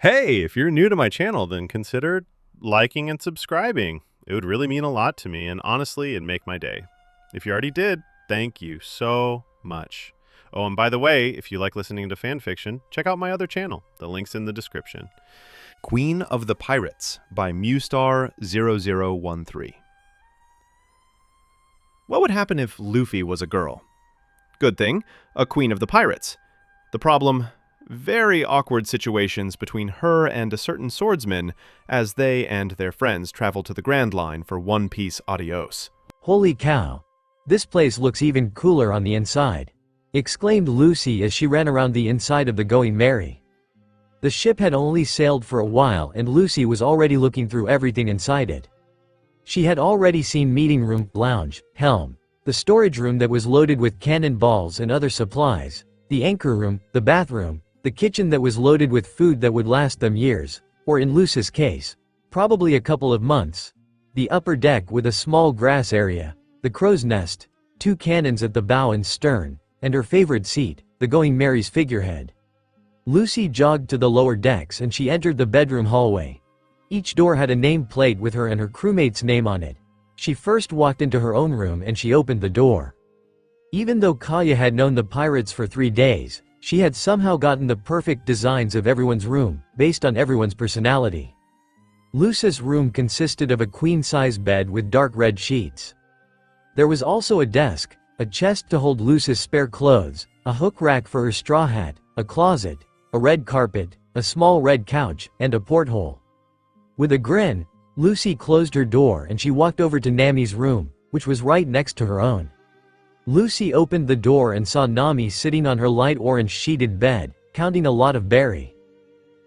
Hey, if you're new to my channel, then consider liking and subscribing. It would really mean a lot to me, and honestly, it'd make my day. If you already did, thank you so much. Oh, and by the way, if you like listening to fan fiction, check out my other channel. The link's in the description. Queen of the Pirates by Mustar0013. What would happen if Luffy was a girl? Good thing, a queen of the pirates. The problem, very awkward situations between her and a certain swordsman as they and their friends travel to the Grand Line for One Piece adios. Holy cow! This place looks even cooler on the inside, exclaimed Lucy as she ran around the inside of the Going Merry. The ship had only sailed for a while and Lucy was already looking through everything inside it. She had already seen meeting room, lounge, helm, the storage room that was loaded with cannonballs and other supplies, the anchor room, the bathroom, the kitchen that was loaded with food that would last them years, or in Lucy's case, probably a couple of months. The upper deck with a small grass area, the crow's nest, 2 cannons at the bow and stern, and her favorite seat, the Going Merry's figurehead. Lucy jogged to the lower decks and she entered the bedroom hallway. Each door had a name plate with her and her crewmate's name on it. She first walked into her own room and she opened the door. Even though Kaya had known the pirates for 3 days, she had somehow gotten the perfect designs of everyone's room, based on everyone's personality. Lucy's room consisted of a queen-size bed with dark red sheets. There was also a desk, a chest to hold Lucy's spare clothes, a hook rack for her straw hat, a closet, a red carpet, a small red couch, and a porthole. With a grin, Lucy closed her door and she walked over to Nami's room, which was right next to her own. Lucy opened the door and saw Nami sitting on her light orange sheeted bed, counting a lot of berry.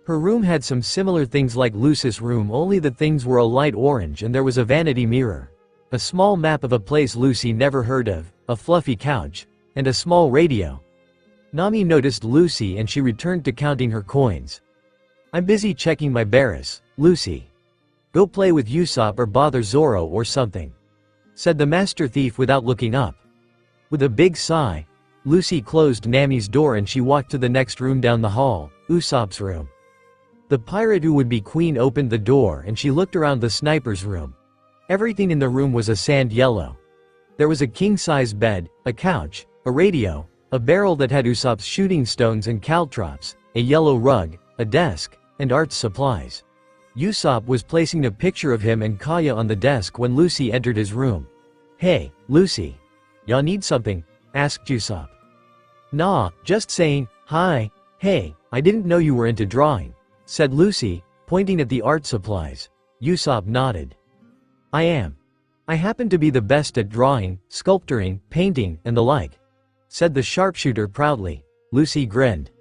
Her room had some similar things like Lucy's room, only the things were a light orange and there was a vanity mirror, a small map of a place Lucy never heard of, a fluffy couch, and a small radio. Nami noticed Lucy and she returned to counting her coins. "I'm busy checking my berries, Lucy. Go play with Usopp or bother Zoro or something," said the master thief without looking up. With a big sigh, Lucy closed Nami's door and she walked to the next room down the hall, Usopp's room. The pirate who would be queen opened the door and she looked around the sniper's room. Everything in the room was a sand yellow. There was a king-size bed, a couch, a radio, a barrel that had Usopp's shooting stones and caltrops, a yellow rug, a desk, and art supplies. Usopp was placing a picture of him and Kaya on the desk when Lucy entered his room. "Hey, Lucy. Ya need something?" asked Usopp. "Nah, just saying, hi. Hey, I didn't know you were into drawing," said Lucy, pointing at the art supplies. Usopp nodded. "I am. I happen to be the best at drawing, sculpturing, painting, and the like," said the sharpshooter proudly. Lucy grinned.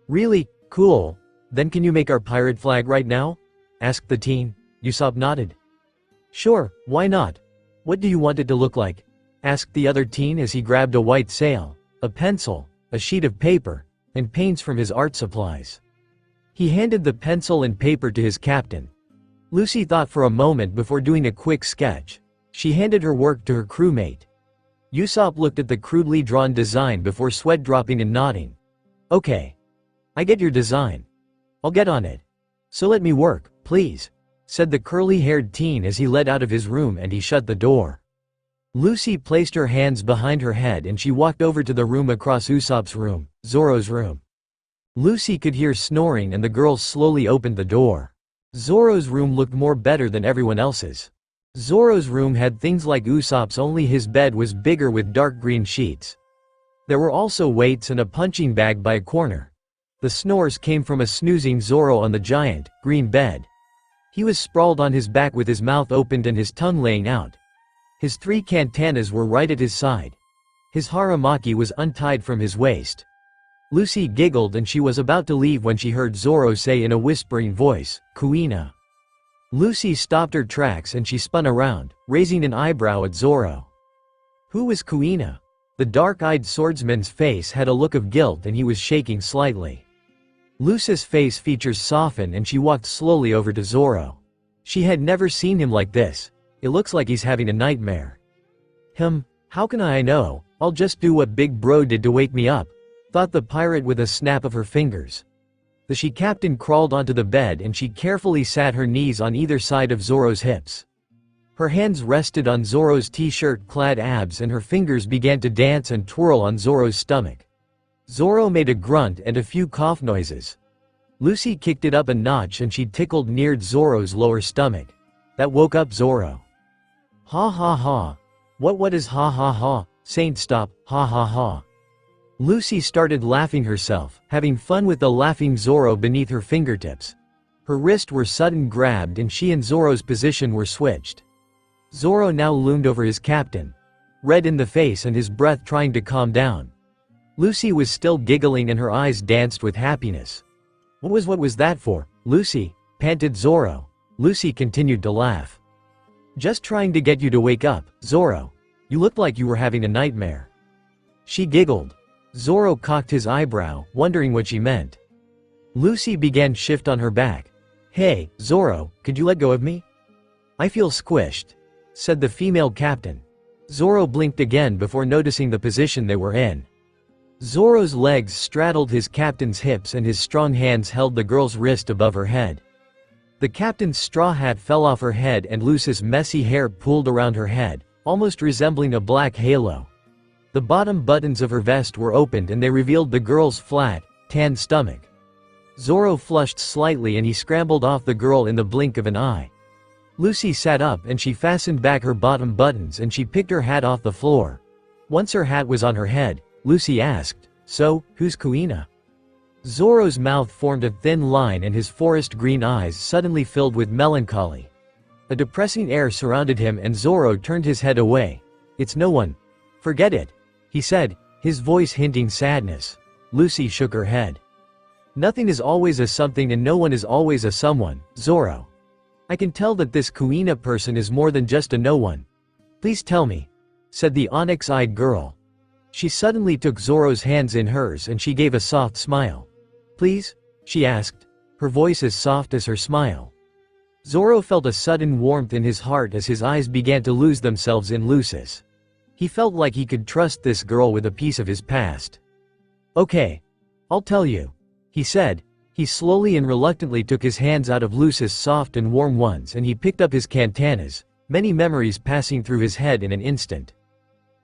"Really? Cool. Then can you make our pirate flag right now?" asked the teen. Usopp nodded. "Sure, why not? What do you want it to look like?" asked the other teen as he grabbed a white sail, a pencil, a sheet of paper, and paints from his art supplies. He handed the pencil and paper to his captain. Lucy thought for a moment before doing a quick sketch. She handed her work to her crewmate. Usopp looked at the crudely drawn design before sweat dropping and nodding. "Okay. I get your design. I'll get on it. So let me work, please," said the curly-haired teen as he led out of his room and he shut the door. Lucy placed her hands behind her head and she walked over to the room across Usopp's room, Zoro's room. Lucy could hear snoring and the girls slowly opened the door. Zoro's room looked more better than everyone else's. Zoro's room had things like Usopp's, only his bed was bigger with dark green sheets. There were also weights and a punching bag by a corner. The snores came from a snoozing Zoro on the giant, green bed. He was sprawled on his back with his mouth opened and his tongue laying out. His 3 katanas were right at his side. His haramaki was untied from his waist. Lucy giggled and she was about to leave when she heard Zoro say in a whispering voice, "Kuina." Lucy stopped her tracks and she spun around, raising an eyebrow at Zoro. Who was Kuina? The dark-eyed swordsman's face had a look of guilt and he was shaking slightly. Lucy's face features softened and she walked slowly over to Zoro. She had never seen him like this. It looks like he's having a nightmare. How can I know? I'll just do what Big Bro did to wake me up," thought the pirate with a snap of her fingers. The she-captain crawled onto the bed and she carefully sat her knees on either side of Zoro's hips. Her hands rested on Zoro's t-shirt-clad abs and her fingers began to dance and twirl on Zoro's stomach. Zoro made a grunt and a few cough noises. Lucy kicked it up a notch and she tickled near Zoro's lower stomach. That woke up Zoro. Ha ha ha. What is ha ha ha? Saint, stop, ha ha ha. Lucy started laughing herself, having fun with the laughing Zoro beneath her fingertips. Her wrists were sudden grabbed and she and Zoro's position were switched. Zoro now loomed over his captain, red in the face and his breath trying to calm down. Lucy was still giggling and her eyes danced with happiness. What was that for, Lucy? Panted Zoro. Lucy continued to laugh. Just trying to get you to wake up, Zoro. You looked like you were having a nightmare. She giggled. Zoro cocked his eyebrow, wondering what she meant. Lucy began shift on her back. Hey, Zoro, could you let go of me? I feel squished, said the female captain. Zoro blinked again before noticing the position they were in. Zoro's legs straddled his captain's hips and his strong hands held the girl's wrist above her head. The captain's straw hat fell off her head and Lucy's messy hair pooled around her head, almost resembling a black halo. The bottom buttons of her vest were opened and they revealed the girl's flat, tan stomach. Zoro flushed slightly and he scrambled off the girl in the blink of an eye. Lucy sat up and she fastened back her bottom buttons and she picked her hat off the floor. Once her hat was on her head, Lucy asked, "So, who's Kuina?" Zoro's mouth formed a thin line and his forest green eyes suddenly filled with melancholy. A depressing air surrounded him and Zoro turned his head away. "It's no one. Forget it," he said, his voice hinting sadness. Lucy shook her head. "Nothing is always a something and no one is always a someone, Zoro. I can tell that this Kuina person is more than just a no one. Please tell me," said the onyx-eyed girl. She suddenly took Zoro's hands in hers and she gave a soft smile. "Please?" she asked, her voice as soft as her smile. Zoro felt a sudden warmth in his heart as his eyes began to lose themselves in Lucy's. He felt like he could trust this girl with a piece of his past. "Okay. I'll tell you," he said. He slowly and reluctantly took his hands out of Lucy's soft and warm ones and he picked up his katanas, many memories passing through his head in an instant.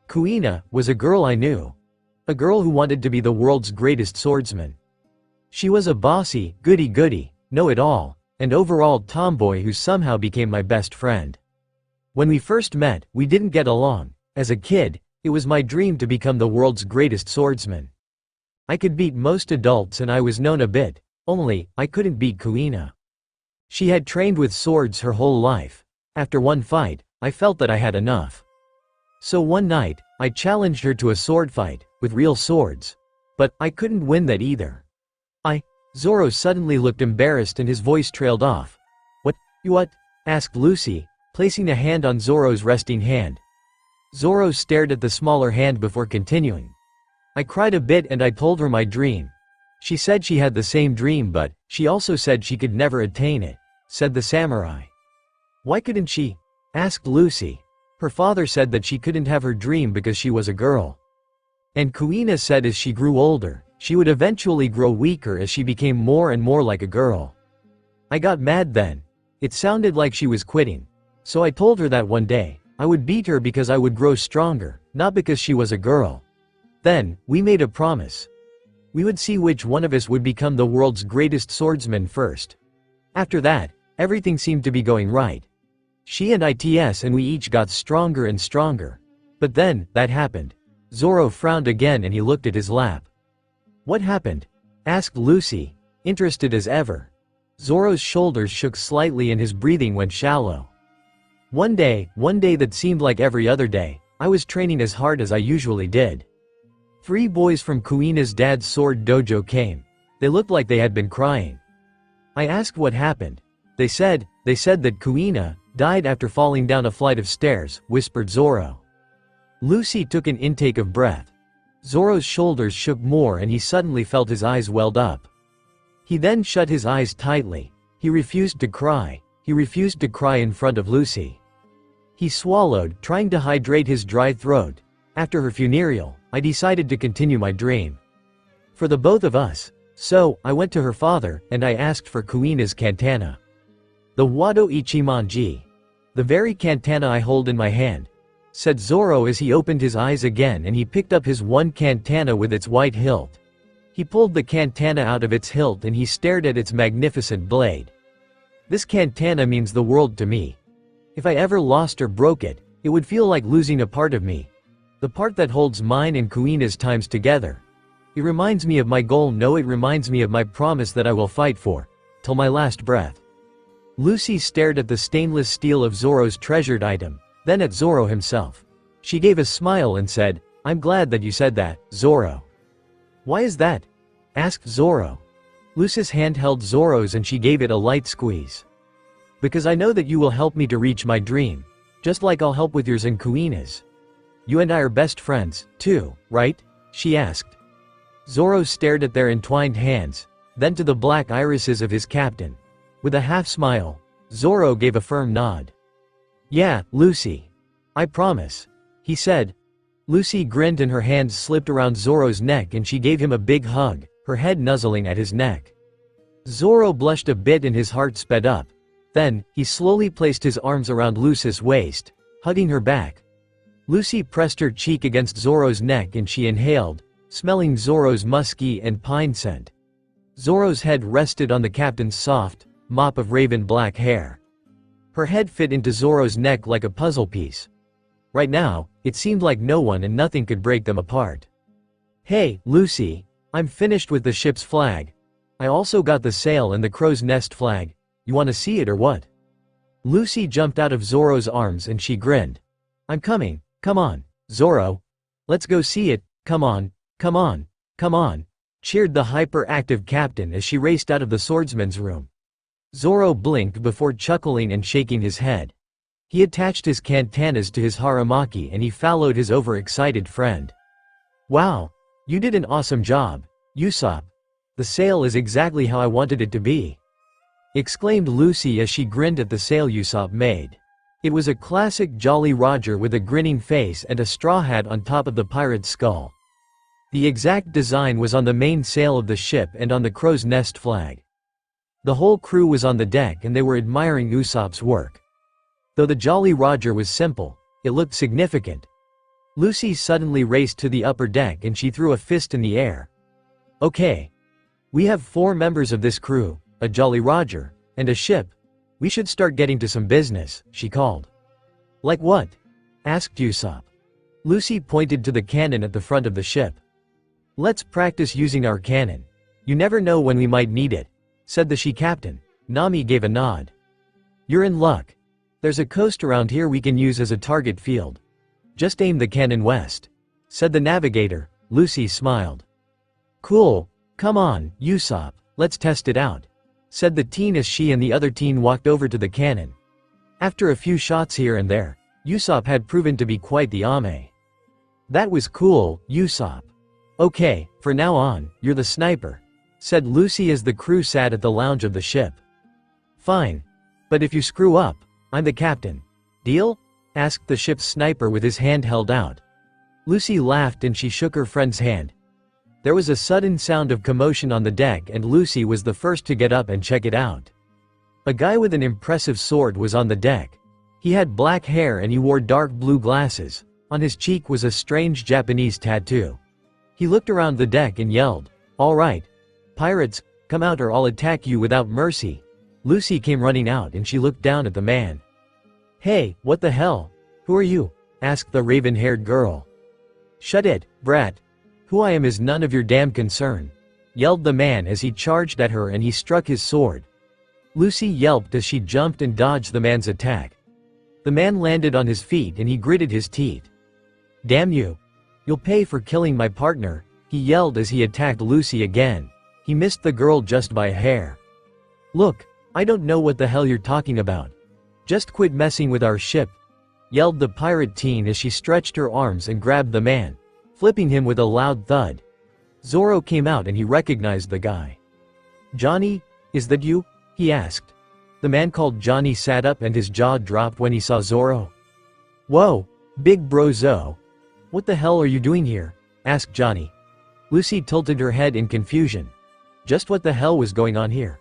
Kuina was a girl I knew. A girl who wanted to be the world's greatest swordsman. She was a bossy, goody-goody, know-it-all, and overall tomboy who somehow became my best friend. When we first met, we didn't get along. As a kid, it was my dream to become the world's greatest swordsman. I could beat most adults and I was known a bit, only, I couldn't beat Kuina. She had trained with swords her whole life. After one fight, I felt that I had enough. So one night, I challenged her to a sword fight, with real swords. But, I couldn't win that either. Zoro suddenly looked embarrassed and his voice trailed off. What? Asked Lucy, placing a hand on Zoro's resting hand. Zoro stared at the smaller hand before continuing. I cried a bit and I told her my dream. She said she had the same dream but, she also said she could never attain it, said the samurai. Why couldn't she? Asked Lucy. Her father said that she couldn't have her dream because she was a girl. And Kuina said as she grew older, she would eventually grow weaker as she became more and more like a girl. I got mad then. It sounded like she was quitting. So I told her that one day, I would beat her because I would grow stronger, not because she was a girl. Then, we made a promise. We would see which one of us would become the world's greatest swordsman first. After that, everything seemed to be going right. She and ITS and we each got stronger and stronger. But then, that happened. Zoro frowned again and he looked at his lap. What happened? Asked Lucy, interested as ever. Zoro's shoulders shook slightly and his breathing went shallow. One day that seemed like every other day, I was training as hard as I usually did. 3 boys from Kuina's dad's sword dojo came. They looked like they had been crying. I asked what happened. They said that Kuina died after falling down a flight of stairs, whispered Zoro. Lucy took an intake of breath. Zoro's shoulders shook more and he suddenly felt his eyes welled up. He then shut his eyes tightly. He refused to cry. He refused to cry in front of Lucy. He swallowed, trying to hydrate his dry throat. After her funeral, I decided to continue my dream. For the both of us, So, I went to her father, and I asked for Kuina's katana. The Wado Ichimonji. The very katana I hold in my hand, said Zoro as he opened his eyes again and he picked up his one katana with its white hilt. He pulled the katana out of its hilt and he stared at its magnificent blade. This katana means the world to me. If I ever lost or broke it, it would feel like losing a part of me. The part that holds mine and Kuina's times together. It reminds me of my goal. No, it reminds me of my promise that I will fight for, till my last breath. Lucy stared at the stainless steel of Zoro's treasured item, then at Zoro himself. She gave a smile and said, "I'm glad that you said that, Zoro." "Why is that?" asked Zoro. Lucy's hand held Zoro's and she gave it a light squeeze. "Because I know that you will help me to reach my dream, just like I'll help with yours and Kuina's. You and I are best friends, too, right?" she asked. Zoro stared at their entwined hands, then to the black irises of his captain. With a half-smile, Zoro gave a firm nod. "Yeah, Lucy. I promise," he said. Lucy grinned and her hands slipped around Zoro's neck and she gave him a big hug, her head nuzzling at his neck. Zoro blushed a bit and his heart sped up. Then, he slowly placed his arms around Lucy's waist, hugging her back. Lucy pressed her cheek against Zoro's neck and she inhaled, smelling Zoro's musky and pine scent. Zoro's head rested on the captain's soft mop of raven black hair. Her head fit into Zoro's neck like a puzzle piece. Right now, it seemed like no one and nothing could break them apart. "Hey, Lucy, I'm finished with the ship's flag. I also got the sail and the crow's nest flag. You want to see it or what?" Lucy jumped out of Zoro's arms and she grinned. "I'm coming, come on, Zoro. Let's go see it, come on, come on, come on," cheered the hyperactive captain as she raced out of the swordsman's room. Zoro blinked before chuckling and shaking his head. He attached his katanas to his haramaki and he followed his overexcited friend. "Wow, you did an awesome job, Usopp. The sail is exactly how I wanted it to be," exclaimed Lucy as she grinned at the sail Usopp made. It was a classic Jolly Roger with a grinning face and a straw hat on top of the pirate's skull. The exact design was on the main sail of the ship and on the crow's nest flag. The whole crew was on the deck and they were admiring Usopp's work. Though the Jolly Roger was simple, it looked significant. Lucy suddenly raced to the upper deck and she threw a fist in the air. "Okay. We have 4 members of this crew, a Jolly Roger, and a ship. We should start getting to some business," she called. "Like what?" asked Usopp. Lucy pointed to the cannon at the front of the ship. "Let's practice using our cannon. You never know when we might need it," said the she captain. Nami gave a nod. "You're in luck. There's a coast around here we can use as a target field. Just aim the cannon west," said the navigator. Lucy smiled. "Cool, come on, Usopp, let's test it out," said the teen as she and the other teen walked over to the cannon. After a few shots here and there, Usopp had proven to be quite the ame. "That was cool, Usopp. Okay, for now on, you're the sniper," said Lucy as the crew sat at the lounge of the ship. "Fine. But if you screw up, I'm the captain. Deal?" asked the ship's sniper with his hand held out. Lucy laughed and she shook her friend's hand. There was a sudden sound of commotion on the deck and Lucy was the first to get up and check it out. A guy with an impressive sword was on the deck. He had black hair and he wore dark blue glasses. On his cheek was a strange Japanese tattoo. He looked around the deck and yelled, "All right. Pirates, come out or I'll attack you without mercy." Lucy came running out and she looked down at the man. "Hey, what the hell? Who are you?" asked the raven-haired girl. "Shut it, brat. Who I am is none of your damn concern," yelled the man as he charged at her and he struck his sword. Lucy yelped as she jumped and dodged the man's attack. The man landed on his feet and he gritted his teeth. "Damn you. You'll pay for killing my partner," he yelled as he attacked Lucy again. He missed the girl just by a hair. "Look, I don't know what the hell you're talking about. Just quit messing with our ship," yelled the pirate teen as she stretched her arms and grabbed the man, flipping him with a loud thud. Zoro came out and he recognized the guy. "Johnny, is that you?" he asked. The man called Johnny sat up and his jaw dropped when he saw Zoro. "Whoa, big bro Zo. What the hell are you doing here?" asked Johnny. Lucy tilted her head in confusion. Just what the hell was going on here?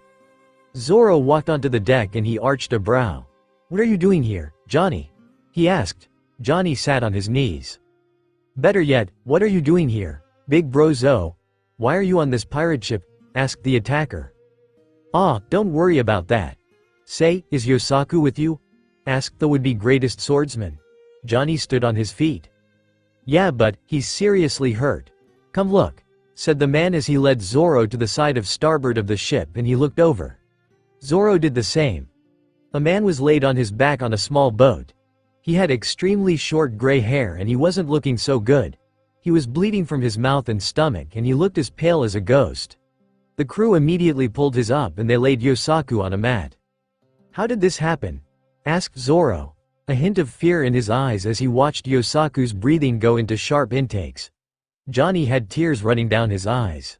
Zoro walked onto the deck and he arched a brow. What are you doing here, Johnny? He asked. Johnny sat on his knees. Better yet, what are you doing here, big bro Zo? Why are you on this pirate ship? Asked the attacker. Ah, don't worry about that. Say, is Yosaku with you? Asked the would-be greatest swordsman. Johnny stood on his feet. Yeah, but he's seriously hurt. Come look, said the man as he led Zoro to the side of starboard of the ship and he looked over. Zoro did the same. A man was laid on his back on a small boat. He had extremely short gray hair and he wasn't looking so good. He was bleeding from his mouth and stomach and he looked as pale as a ghost. The crew immediately pulled his up and they laid Yosaku on a mat. How did this happen? Asked Zoro, a hint of fear in his eyes as he watched Yosaku's breathing go into sharp intakes. Johnny had tears running down his eyes.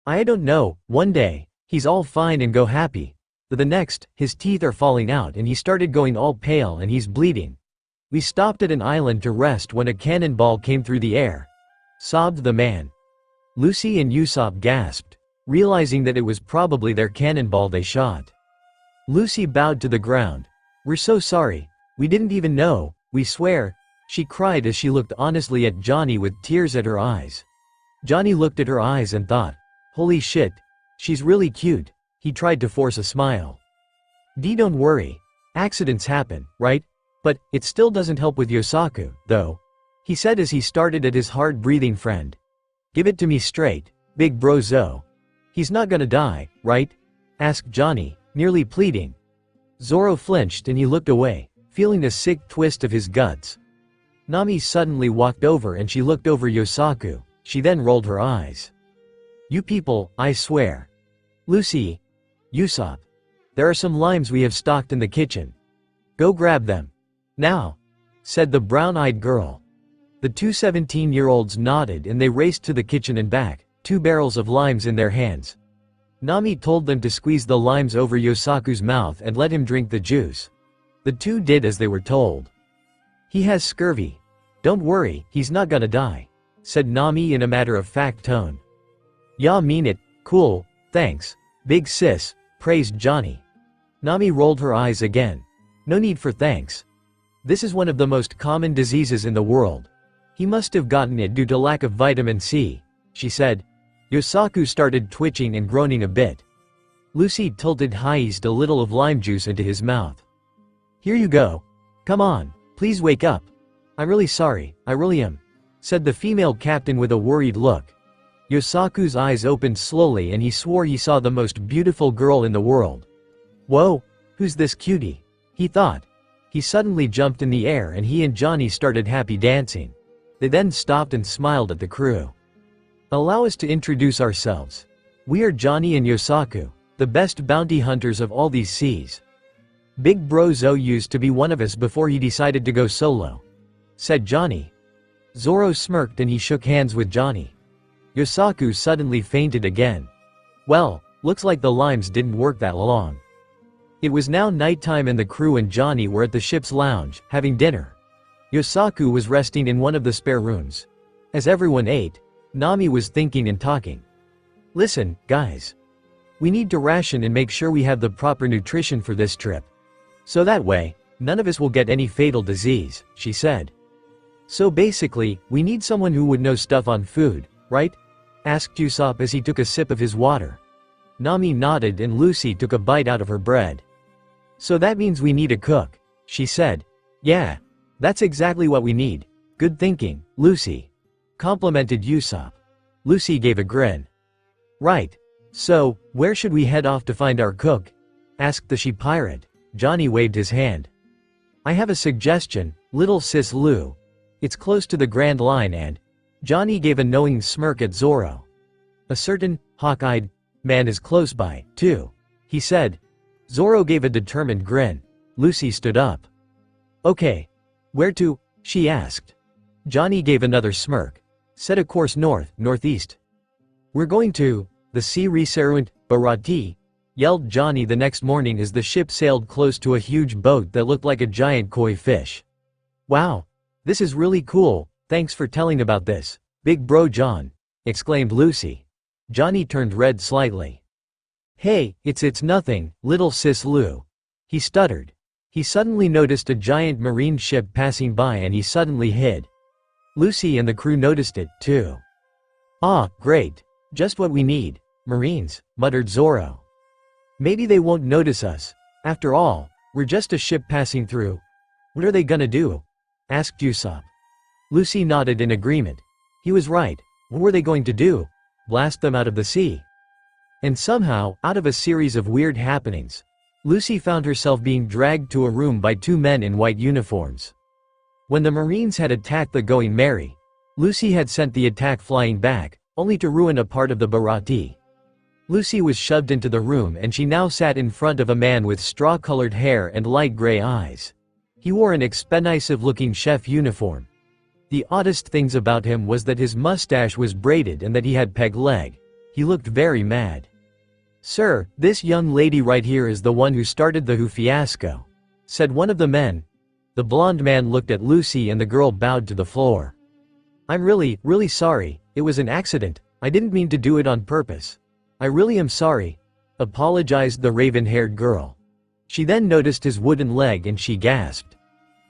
I don't know, one day, he's all fine and go happy. The next, his teeth are falling out and he started going all pale and he's bleeding. We stopped at an island to rest when a cannonball came through the air. Sobbed the man. Lucy and Usopp gasped, realizing that it was probably their cannonball they shot. Lucy bowed to the ground. We're so sorry, we didn't even know, we swear, she cried as she looked honestly at Johnny with tears at her eyes. Johnny looked at her eyes and thought, holy shit, she's really cute. He tried to force a smile. Don't worry, accidents happen, right? But it still doesn't help with Yosaku, though, he said as he started at his hard-breathing friend. Give it to me straight, big bro Zo. He's not gonna die, right? Asked Johnny, nearly pleading. Zoro flinched and he looked away, feeling a sick twist of his guts. Nami suddenly walked over and she looked over Yosaku. She then rolled her eyes. You people, I swear. Lucy. Usopp. There are some limes we have stocked in the kitchen. Go grab them. Now, said the brown-eyed girl. The two 17-year-olds nodded and they raced to the kitchen and back, 2 barrels of limes in their hands. Nami told them to squeeze the limes over Yosaku's mouth and let him drink the juice. The two did as they were told. He has scurvy. Don't worry, he's not gonna die, said Nami in a matter-of-fact tone. Ya mean it, cool, thanks, big sis, praised Johnny. Nami rolled her eyes again. No need for thanks. This is one of the most common diseases in the world. He must have gotten it due to lack of vitamin C, she said. Yosaku started twitching and groaning a bit. Lucy tilted a little of lime juice into his mouth. Here you go. Come on, please wake up. I'm really sorry, I really am, said the female captain with a worried look. Yosaku's eyes opened slowly and he swore he saw the most beautiful girl in the world. Whoa, who's this cutie? He thought. He suddenly jumped in the air and he and Johnny started happy dancing. They then stopped and smiled at the crew. Allow us to introduce ourselves. We are Johnny and Yosaku, the best bounty hunters of all these seas. Big bro Zo used to be one of us before he decided to go solo, said Johnny. Zoro smirked and he shook hands with Johnny. Yosaku suddenly fainted again. Well, looks like the limes didn't work that long. It was now nighttime and the crew and Johnny were at the ship's lounge, having dinner. Yosaku was resting in one of the spare rooms. As everyone ate, Nami was thinking and talking. Listen, guys. We need to ration and make sure we have the proper nutrition for this trip. So that way, none of us will get any fatal disease, she said. So basically, we need someone who would know stuff on food, right? Asked Usopp as he took a sip of his water. Nami nodded and Lucy took a bite out of her bread. So that means we need a cook, she said. Yeah, that's exactly what we need. Good thinking, Lucy, complimented Usopp. Lucy gave a grin. Right. So, where should we head off to find our cook? Asked the she-pirate. Johnny waved his hand. I have a suggestion, little sis Lou. It's close to the Grand Line and… Johnny gave a knowing smirk at Zoro. A certain, hawk-eyed, man is close by, too, he said. Zoro gave a determined grin. Lucy stood up. Okay. Where to? She asked. Johnny gave another smirk. Set a course northeast. We're going to the sea restaurant, Barati, yelled Johnny the next morning as the ship sailed close to a huge boat that looked like a giant koi fish. Wow. This is really cool, thanks for telling about this, big bro John, exclaimed Lucy. Johnny turned red slightly. Hey, it's nothing, little sis Lou. He stuttered. He suddenly noticed a giant marine ship passing by and he suddenly hid. Lucy and the crew noticed it, too. Ah, great. Just what we need. Marines, muttered Zoro. Maybe they won't notice us. After all, we're just a ship passing through. What are they gonna do? Asked Usopp. Lucy nodded in agreement. He was right. What were they going to do? Blast them out of the sea? And somehow, out of a series of weird happenings, Lucy found herself being dragged to a room by two men in white uniforms. When the Marines had attacked the Going Merry, Lucy had sent the attack flying back, only to ruin a part of the Barati. Lucy was shoved into the room and she now sat in front of a man with straw-colored hair and light gray eyes. He wore an expensive-looking chef uniform. The oddest things about him was that his mustache was braided and that he had peg leg. He looked very mad. Sir, this young lady right here is the one who started the fiasco, said one of the men. The blonde man looked at Lucy and the girl bowed to the floor. I'm really sorry, it was an accident, I didn't mean to do it on purpose. I really am sorry, apologized the raven-haired girl. She then noticed his wooden leg and she gasped.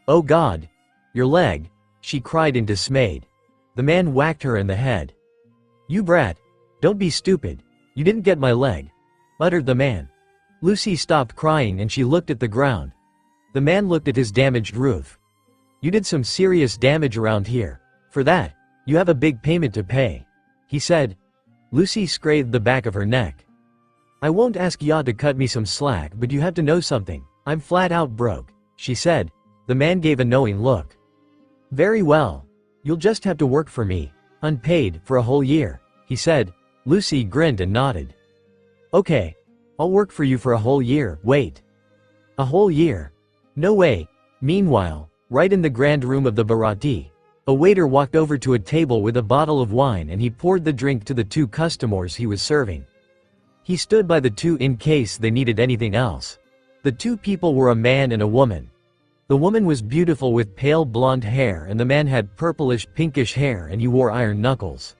Oh God! Your leg! She cried in dismay. The man whacked her in the head. You brat! Don't be stupid, you didn't get my leg, muttered the man. Lucy stopped crying and she looked at the ground. The man looked at his damaged roof. You did some serious damage around here. For that, you have a big payment to pay, he said. Lucy scratched the back of her neck. I won't ask ya to cut me some slack, but you have to know something. I'm flat out broke, she said. The man gave a knowing look. Very well. You'll just have to work for me, unpaid, for a whole year, he said. Lucy grinned and nodded. Okay. I'll work for you for a whole year. Wait. A whole year? No way. Meanwhile, right in the grand room of the Barati, a waiter walked over to a table with a bottle of wine and he poured the drink to the two customers he was serving. He stood by the two in case they needed anything else. The two people were a man and a woman. The woman was beautiful with pale blonde hair and the man had purplish pinkish hair and he wore iron knuckles.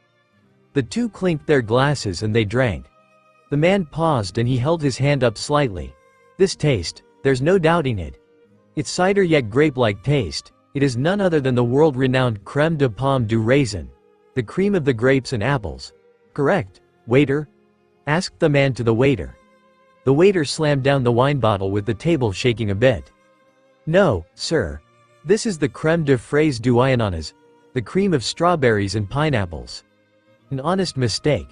The two clinked their glasses and they drank. The man paused and he held his hand up slightly. This taste, there's no doubting it. It's cider yet grape-like taste. It is none other than the world-renowned crème de pomme du raisin, the cream of the grapes and apples. Correct, waiter? Asked the man to the waiter. The waiter slammed down the wine bottle with the table shaking a bit. No, sir. This is the crème de fraise du ananas, the cream of strawberries and pineapples. An honest mistake,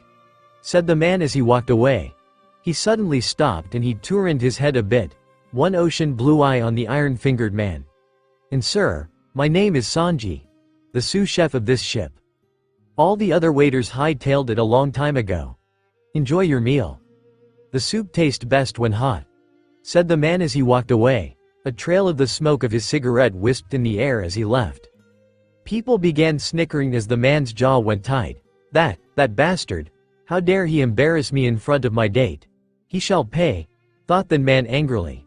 said the man as he walked away. He suddenly stopped and he turned his head a bit, one ocean blue eye on the iron-fingered man. And sir, my name is Sanji, the sous chef of this ship. All the other waiters hightailed it a long time ago. Enjoy your meal. The soup tastes best when hot, said the man as he walked away. A trail of the smoke of his cigarette wisped in the air as he left. People began snickering as the man's jaw went tight. That bastard. How dare he embarrass me in front of my date? He shall pay, thought the man angrily.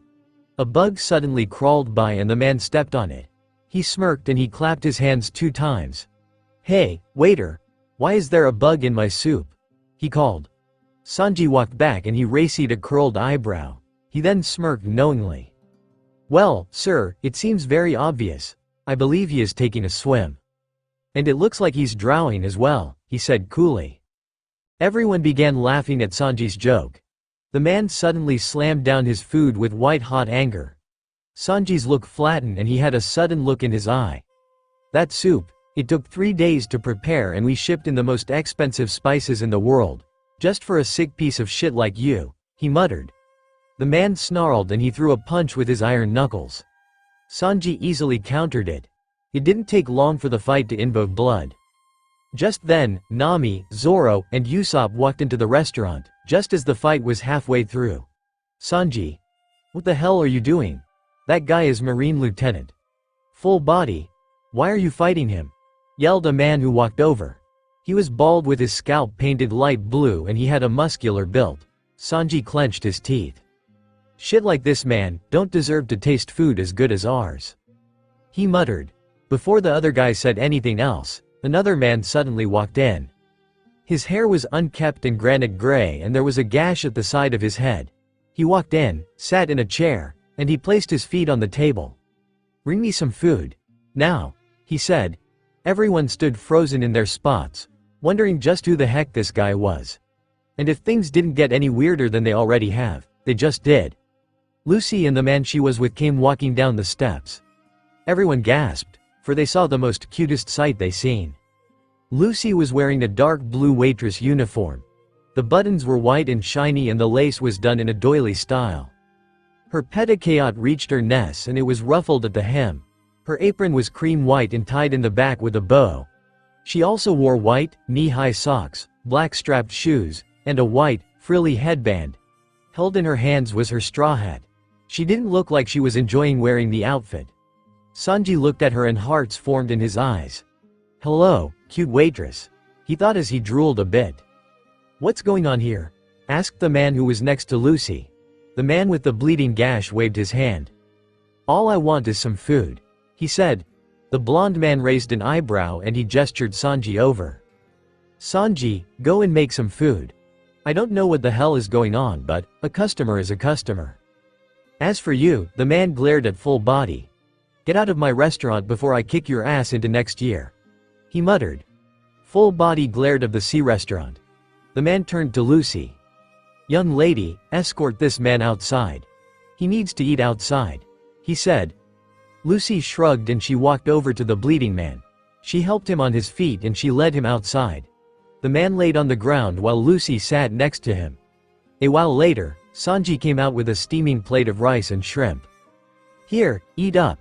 A bug suddenly crawled by and the man stepped on it. He smirked and he clapped his hands 2 times. Hey, waiter, why is there a bug in my soup? He called. Sanji walked back and he raised a curled eyebrow. He then smirked knowingly. Well, sir, it seems very obvious. I believe he is taking a swim. And it looks like he's drowning as well, he said coolly. Everyone began laughing at Sanji's joke. The man suddenly slammed down his food with white-hot anger. Sanji's look flattened and he had a sudden look in his eye. That soup, it took 3 days to prepare and we shipped in the most expensive spices in the world, just for a sick piece of shit like you, he muttered. The man snarled and he threw a punch with his iron knuckles. Sanji easily countered it. It didn't take long for the fight to invoke blood. Just then, Nami, Zoro, and Usopp walked into the restaurant, just as the fight was halfway through. Sanji. What the hell are you doing? That guy is Marine Lieutenant. Full body. Why are you fighting him? Yelled a man who walked over. He was bald with his scalp painted light blue and he had a muscular build. Sanji clenched his teeth. Shit like this man, don't deserve to taste food as good as ours. He muttered. Before the other guy said anything else, another man suddenly walked in. His hair was unkempt and granite gray and there was a gash at the side of his head. He walked in, sat in a chair, and he placed his feet on the table. "Bring me some food. Now," he said. Everyone stood frozen in their spots, wondering just who the heck this guy was. And if things didn't get any weirder than they already have, they just did. Lucy and the man she was with came walking down the steps. Everyone gasped, for they saw the most cutest sight they seen. Lucy was wearing a dark blue waitress uniform. The buttons were white and shiny and the lace was done in a doily style. Her petticoat reached her knees and it was ruffled at the hem. Her apron was cream white and tied in the back with a bow. She also wore white, knee-high socks, black strapped shoes, and a white, frilly headband. Held in her hands was her straw hat. She didn't look like she was enjoying wearing the outfit. Sanji looked at her and hearts formed in his eyes. "Hello, cute waitress," he thought as he drooled a bit. "What's going on here?" asked the man who was next to Lucy. The man with the bleeding gash waved his hand. "All I want is some food," he said. The blonde man raised an eyebrow and he gestured Sanji over. "Sanji, go and make some food. I don't know what the hell is going on, but a customer is a customer." "As for you," the man glared at Full Body. "Get out of my restaurant before I kick your ass into next year," he muttered. Full Body glared of the sea restaurant. The man turned to Lucy. "Young lady, escort this man outside. He needs to eat outside," he said. Lucy shrugged and she walked over to the bleeding man. She helped him on his feet and she led him outside. The man laid on the ground while Lucy sat next to him. A while later, Sanji came out with a steaming plate of rice and shrimp. "Here, eat up,"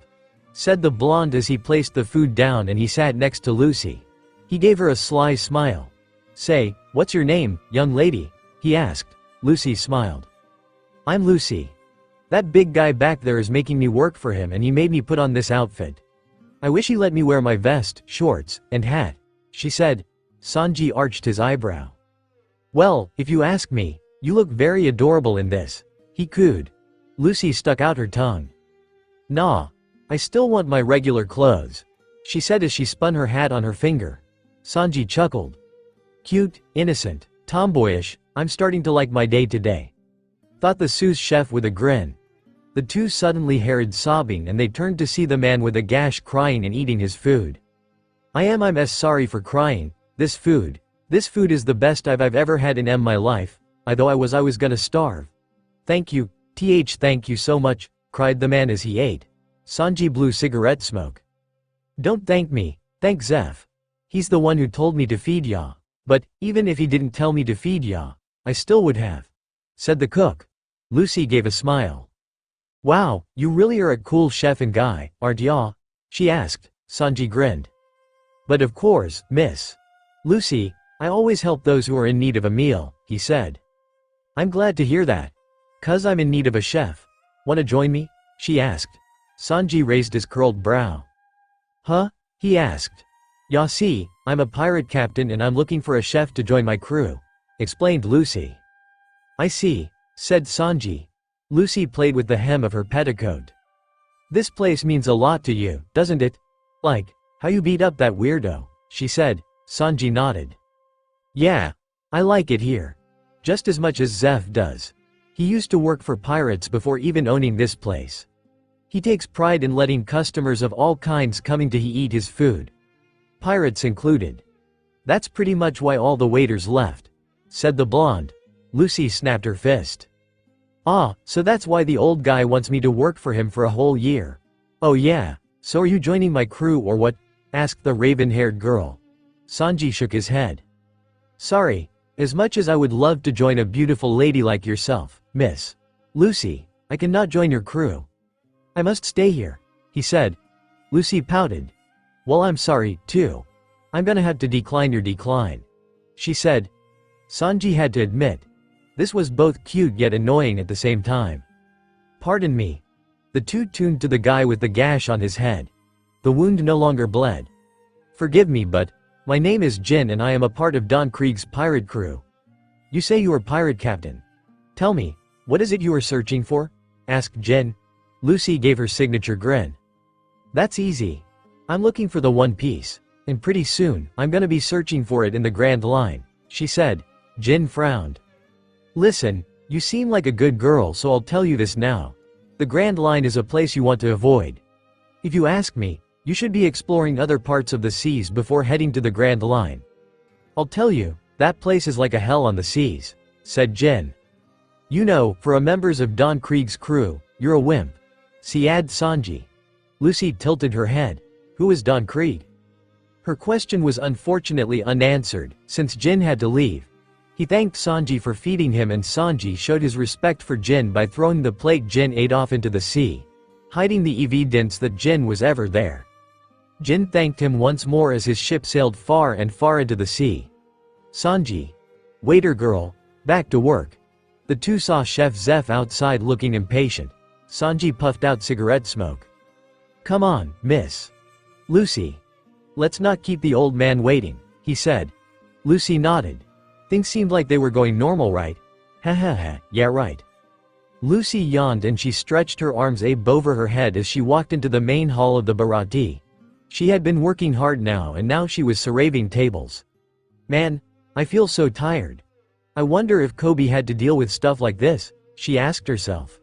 said the blonde as he placed the food down and he sat next to Lucy. He gave her a sly smile. "Say, what's your name, young lady?" he asked. Lucy smiled. "I'm Lucy. That big guy back there is making me work for him and he made me put on this outfit. I wish he let me wear my vest, shorts, and hat," she said. Sanji arched his eyebrow. "Well, if you ask me, you look very adorable in this," he cooed. Lucy stuck out her tongue. "Nah, I still want my regular clothes," she said as she spun her hat on her finger. Sanji chuckled. "Cute, innocent, tomboyish, I'm starting to like my day today," thought the sous chef with a grin. The two suddenly heard sobbing and they turned to see the man with a gash crying and eating his food. I'm sorry for crying. This food is the best I've ever had in my life. I was gonna starve. Thank you so much," cried the man as he ate. Sanji blew cigarette smoke. "Don't thank me, thank Zeph. He's the one who told me to feed ya. But, even if he didn't tell me to feed ya, I still would have," said the cook. Lucy gave a smile. "Wow, you really are a cool chef and guy, aren't ya?" she asked. Sanji grinned. "But of course, miss. Lucy, I always help those who are in need of a meal," he said. "I'm glad to hear that. 'Cause I'm in need of a chef. Wanna join me?" she asked. Sanji raised his curled brow. "Huh?" he asked. "Ya see, I'm a pirate captain and I'm looking for a chef to join my crew," explained Lucy. "I see," said Sanji. Lucy played with the hem of her petticoat. "This place means a lot to you, doesn't it? Like, how you beat up that weirdo," she said. Sanji nodded. "Yeah, I like it here. Just as much as Zeph does. He used to work for pirates before even owning this place. He takes pride in letting customers of all kinds coming to eat his food. Pirates included. That's pretty much why all the waiters left," said the blonde. Lucy snapped her fist. "Ah, so that's why the old guy wants me to work for him for a whole year. Oh yeah, so are you joining my crew or what?" asked the raven-haired girl. Sanji shook his head. "Sorry, as much as I would love to join a beautiful lady like yourself, Miss Lucy, I cannot join your crew. I must stay here," he said. Lucy pouted. "Well, I'm sorry, too. I'm gonna have to decline your decline," she said. Sanji had to admit, this was both cute yet annoying at the same time. "Pardon me." The two tuned to the guy with the gash on his head. The wound no longer bled. "Forgive me, but my name is Jin and I am a part of Don Krieg's pirate crew." "You say you are pirate captain. Tell me, what is it you are searching for?" asked Jin. Lucy gave her signature grin. "That's easy. I'm looking for the One Piece, and pretty soon, I'm gonna be searching for it in the Grand Line," she said. Jin frowned. Listen, you seem like a good girl, so I'll tell you this now. The Grand Line is a place you want to avoid. If you ask me, you should be exploring other parts of the seas before heading to the Grand Line. I'll tell you, that place is like a hell on the seas, said Jin. You know, for a members of Don Krieg's crew, you're a wimp. Siad Sanji. Lucy tilted her head. Who is Don Krieg? Her question was unfortunately unanswered, since Jin had to leave. He thanked Sanji for feeding him, and Sanji showed his respect for Jin by throwing the plate Jin ate off into the sea, hiding the evidence that Jin was ever there. Jin thanked him once more as his ship sailed far and far into the sea. Sanji. Waiter girl, back to work. The two saw Chef Zeph outside looking impatient. Sanji puffed out cigarette smoke. Come on, miss. Lucy. Let's not keep the old man waiting, he said. Lucy nodded. Things seemed like they were going normal, right? Ha ha ha, yeah right. Lucy yawned and she stretched her arms over her head as she walked into the main hall of the Barati. She had been working hard and now she was serving tables. Man, I feel so tired. I wonder if Kobe had to deal with stuff like this, she asked herself.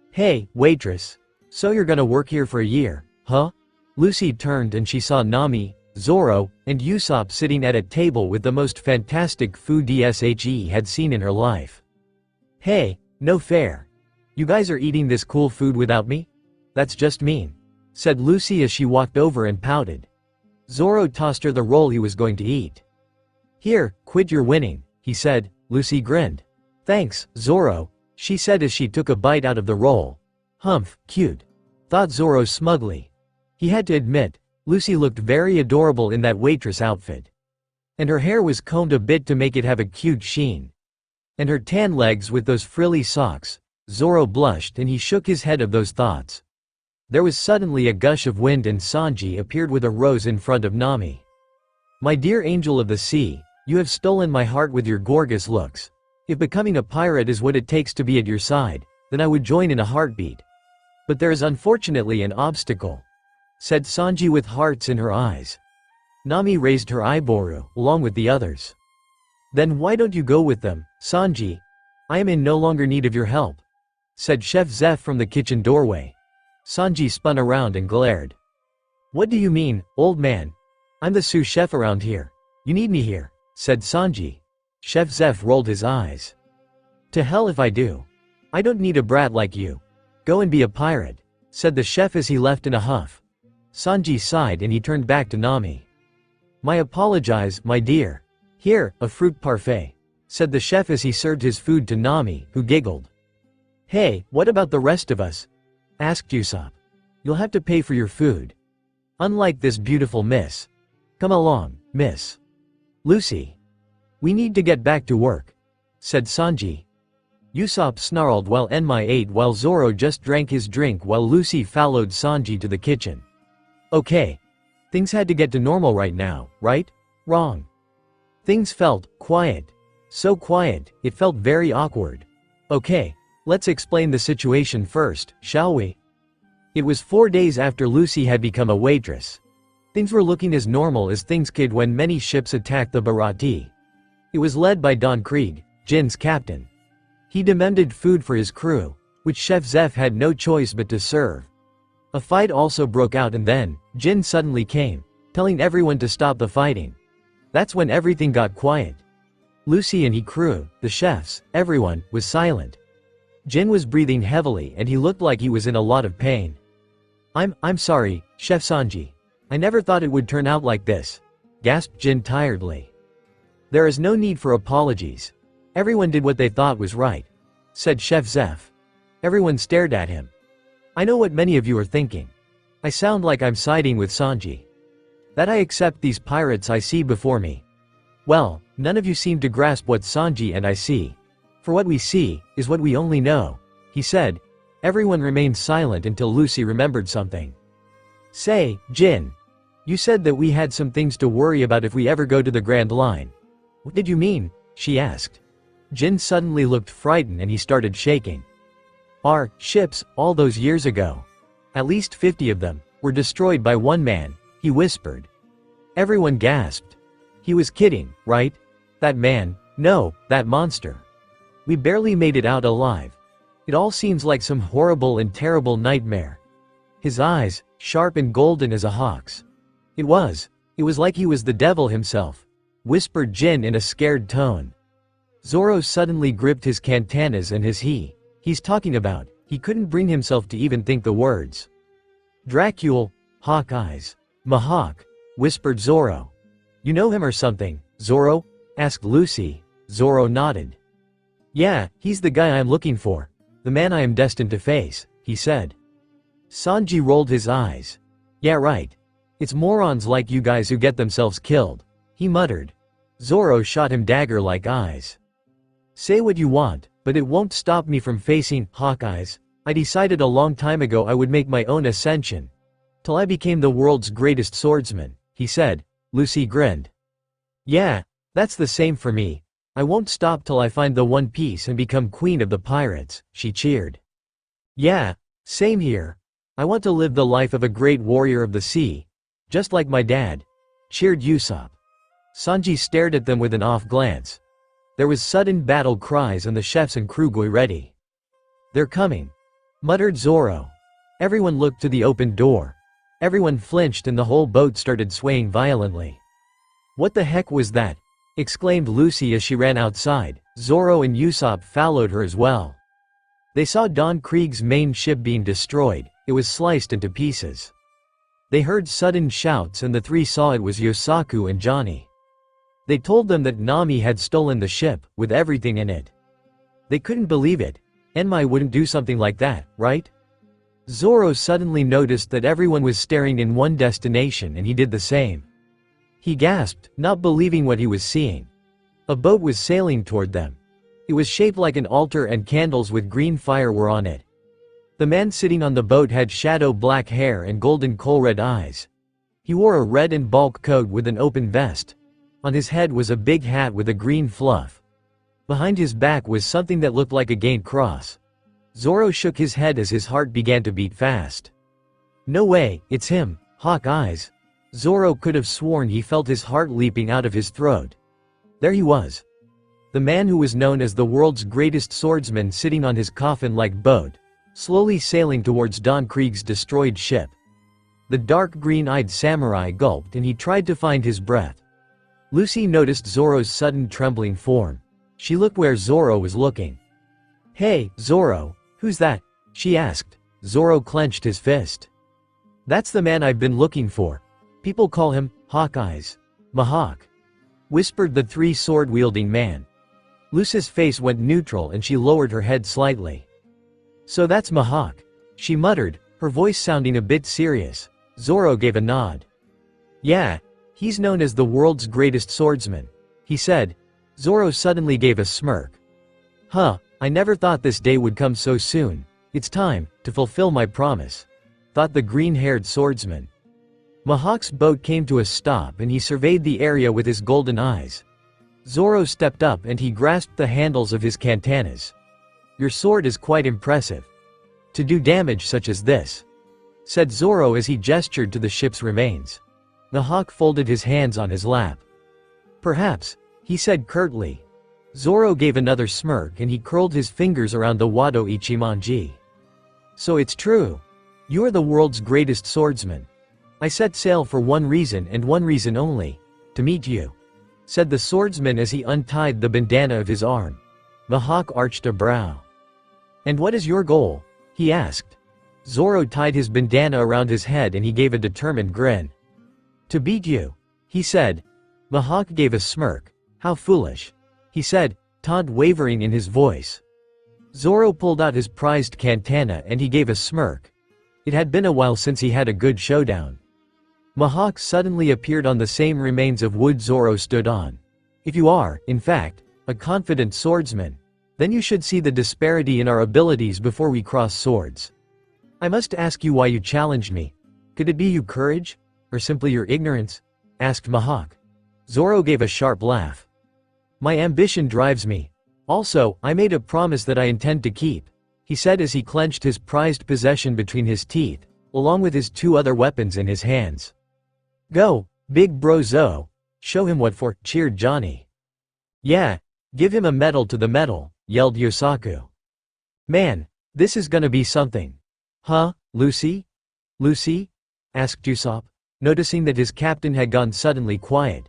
Hey, waitress. So you're gonna work here for a year, huh? Lucy turned and she saw Nami, Zoro, and Usopp sitting at a table with the most fantastic food she had seen in her life. Hey, no fair. You guys are eating this cool food without me? That's just mean, said Lucy as she walked over and pouted. Zoro tossed her the roll he was going to eat. Here, quit your winning, he said. Lucy grinned. Thanks, Zoro, she said as she took a bite out of the roll. Humph, cute, thought Zoro smugly. He had to admit, Lucy looked very adorable in that waitress outfit. And her hair was combed a bit to make it have a cute sheen. And her tan legs with those frilly socks. Zoro blushed and he shook his head of those thoughts. There was suddenly a gush of wind and Sanji appeared with a rose in front of Nami. My dear angel of the sea, you have stolen my heart with your gorgeous looks. If becoming a pirate is what it takes to be at your side, then I would join in a heartbeat. But there is unfortunately an obstacle, said Sanji with hearts in her eyes. Nami raised her eyebrow, along with the others. Then why don't you go with them, Sanji? I am in no longer need of your help, said Chef Zeph from the kitchen doorway. Sanji spun around and glared. What do you mean, old man? I'm the sous chef around here. You need me here, said Sanji. Chef Zeph rolled his eyes. To hell if I do. I don't need a brat like you. Go and be a pirate, said the chef as he left in a huff. Sanji sighed and he turned back to Nami. My apologize, my dear. Here, a fruit parfait, said the chef as he served his food to Nami, who giggled. Hey, what about the rest of us? Asked Usopp. You'll have to pay for your food. Unlike this beautiful miss. Come along, miss. Lucy. We need to get back to work, said Sanji. Usopp snarled while Enma ate while Zoro just drank his drink while Lucy followed Sanji to the kitchen. Okay. Things had to get to normal right now, right? Wrong. Things felt quiet. So quiet, it felt very awkward. Okay, let's explain the situation first, shall we? It was 4 days after Lucy had become a waitress. Things were looking as normal as things could when many ships attacked the Barati. It was led by Don Krieg, Jin's captain. He demanded food for his crew, which Chef Zeph had no choice but to serve. A fight also broke out and then, Jin suddenly came, telling everyone to stop the fighting. That's when everything got quiet. Lucy and his crew, the chefs, everyone, was silent. Jin was breathing heavily and he looked like he was in a lot of pain. I'm sorry, Chef Sanji. I never thought it would turn out like this, gasped Jin tiredly. There is no need for apologies. Everyone did what they thought was right, said Chef Zeph. Everyone stared at him. I know what many of you are thinking. I sound like I'm siding with Sanji. That I accept these pirates I see before me. Well, none of you seem to grasp what Sanji and I see. For what we see, is what we only know, he said. Everyone remained silent until Lucy remembered something. Say, Jin. You said that we had some things to worry about if we ever go to the Grand Line. What did you mean? She asked. Jin suddenly looked frightened and he started shaking. Our ships, all those years ago, at least 50 of them, were destroyed by one man, he whispered. Everyone gasped. He was kidding, right? That man, no, that monster. We barely made it out alive. It all seems like some horrible and terrible nightmare. His eyes, sharp and golden as a hawk's. It was like he was the devil himself, whispered Jin in a scared tone. Zoro suddenly gripped his katanas and he's talking about, he couldn't bring himself to even think the words. Dracul, hawk eyes. Mihawk, whispered Zoro. You know him or something, Zoro? Asked Lucy. Zoro nodded. Yeah, he's the guy I'm looking for. The man I am destined to face, he said. Sanji rolled his eyes. Yeah right. It's morons like you guys who get themselves killed, he muttered. Zoro shot him dagger-like eyes. Say what you want, but it won't stop me from facing Hawkeyes. I decided a long time ago I would make my own ascension. Till I became the world's greatest swordsman, he said. Lucy grinned. Yeah, that's the same for me. I won't stop till I find the One Piece and become queen of the pirates, she cheered. Yeah, same here. I want to live the life of a great warrior of the sea. Just like my dad, cheered Usopp. Sanji stared at them with an off glance. There was sudden battle cries and the chefs and crew got ready. They're coming, muttered Zoro. Everyone looked to the open door. Everyone flinched and the whole boat started swaying violently. What the heck was that? Exclaimed Lucy as she ran outside. Zoro and Usopp followed her as well. They saw Don Krieg's main ship being destroyed. It was sliced into pieces. They heard sudden shouts and the three saw it was Yosaku and Johnny. They told them that Nami had stolen the ship, with everything in it. They couldn't believe it. Enmai wouldn't do something like that, right? Zoro suddenly noticed that everyone was staring in one destination and he did the same. He gasped, not believing what he was seeing. A boat was sailing toward them. It was shaped like an altar and candles with green fire were on it. The man sitting on the boat had shadow black hair and golden coal-red eyes. He wore a red and bulk coat with an open vest. On his head was a big hat with a green fluff. Behind his back was something that looked like a gained cross. Zoro shook his head as his heart began to beat fast. No way, it's him, Hawk Eyes. Zoro could have sworn he felt his heart leaping out of his throat. There he was. The man who was known as the world's greatest swordsman sitting on his coffin-like boat, slowly sailing towards Don Krieg's destroyed ship. The dark green-eyed samurai gulped and he tried to find his breath. Lucy noticed Zoro's sudden trembling form. She looked where Zoro was looking. Hey, Zoro, who's that? She asked. Zoro clenched his fist. That's the man I've been looking for. People call him Hawkeyes. Mihawk, whispered the three sword-wielding man. Lucy's face went neutral and she lowered her head slightly. So that's Mihawk, she muttered, her voice sounding a bit serious. Zoro gave a nod. Yeah, he's known as the world's greatest swordsman, he said. Zoro suddenly gave a smirk. Huh, I never thought this day would come so soon. It's time to fulfill my promise, thought the green-haired swordsman. Mihawk's boat came to a stop and he surveyed the area with his golden eyes. Zoro stepped up and he grasped the handles of his katanas. Your sword is quite impressive. To do damage such as this, said Zoro as he gestured to the ship's remains. Mihawk folded his hands on his lap. Perhaps, he said curtly. Zoro gave another smirk and he curled his fingers around the Wado Ichimonji. So it's true. You're the world's greatest swordsman. I set sail for one reason and one reason only, to meet you, said the swordsman as he untied the bandana of his arm. Mihawk arched a brow. And what is your goal? He asked. Zoro tied his bandana around his head and he gave a determined grin. To beat you, he said. Mihawk gave a smirk. How foolish, he said, taunt wavering in his voice. Zoro pulled out his prized katana and he gave a smirk. It had been a while since he had a good showdown. Mihawk suddenly appeared on the same remains of wood Zoro stood on. If you are, in fact, a confident swordsman, then you should see the disparity in our abilities before we cross swords. I must ask you why you challenged me. Could it be your courage? Or simply your ignorance? Asked Mihawk. Zoro gave a sharp laugh. My ambition drives me. Also, I made a promise that I intend to keep, he said as he clenched his prized possession between his teeth, along with his two other weapons in his hands. Go, big bro Zo. Show him what for, cheered Johnny. Yeah, give him a medal to the medal, yelled Yosaku. Man, this is gonna be something. Huh, Lucy? Lucy? Asked Usopp, noticing that his captain had gone suddenly quiet.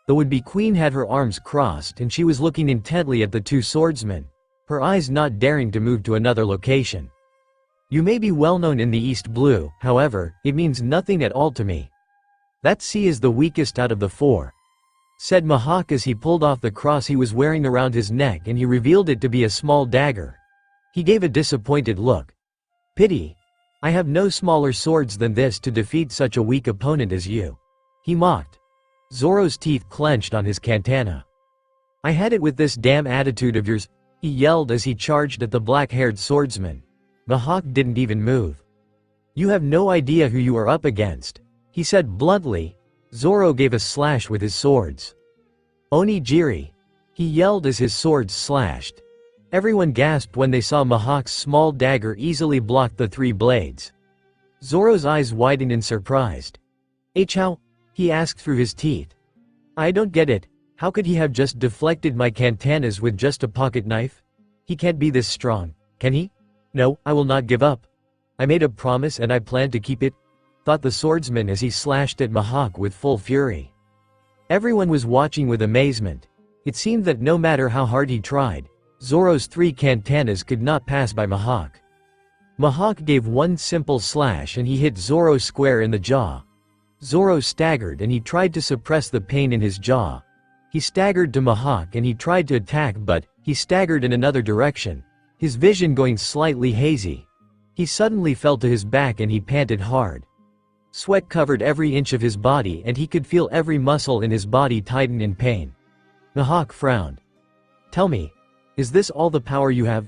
The would-be queen had her arms crossed and she was looking intently at the two swordsmen, her eyes not daring to move to another location. You may be well known in the East Blue, however, it means nothing at all to me. That sea is the weakest out of the four, said Mihawk as he pulled off the cross he was wearing around his neck and he revealed it to be a small dagger. He gave a disappointed look. Pity. I have no smaller swords than this to defeat such a weak opponent as you. He mocked. Zoro's teeth clenched on his katana. I had it with this damn attitude of yours, he yelled as he charged at the black-haired swordsman. Mihawk didn't even move. You have no idea who you are up against, he said bluntly. Zoro gave a slash with his swords. Onigiri, he yelled as his swords slashed. Everyone gasped when they saw Mihawk's small dagger easily block the three blades. Zoro's eyes widened in surprise. How? He asked through his teeth. I don't get it, how could he have just deflected my katanas with just a pocket knife? He can't be this strong, can he? No, I will not give up. I made a promise and I plan to keep it, thought the swordsman as he slashed at Mihawk with full fury. Everyone was watching with amazement. It seemed that no matter how hard he tried, Zoro's three katanas could not pass by Mihawk. Mihawk gave one simple slash and he hit Zoro square in the jaw. Zoro staggered and he tried to suppress the pain in his jaw. He staggered to Mihawk and he tried to attack but he staggered in another direction, his vision going slightly hazy. He suddenly fell to his back and he panted hard. Sweat covered every inch of his body and he could feel every muscle in his body tighten in pain. Mihawk frowned. Tell me, is this all the power you have?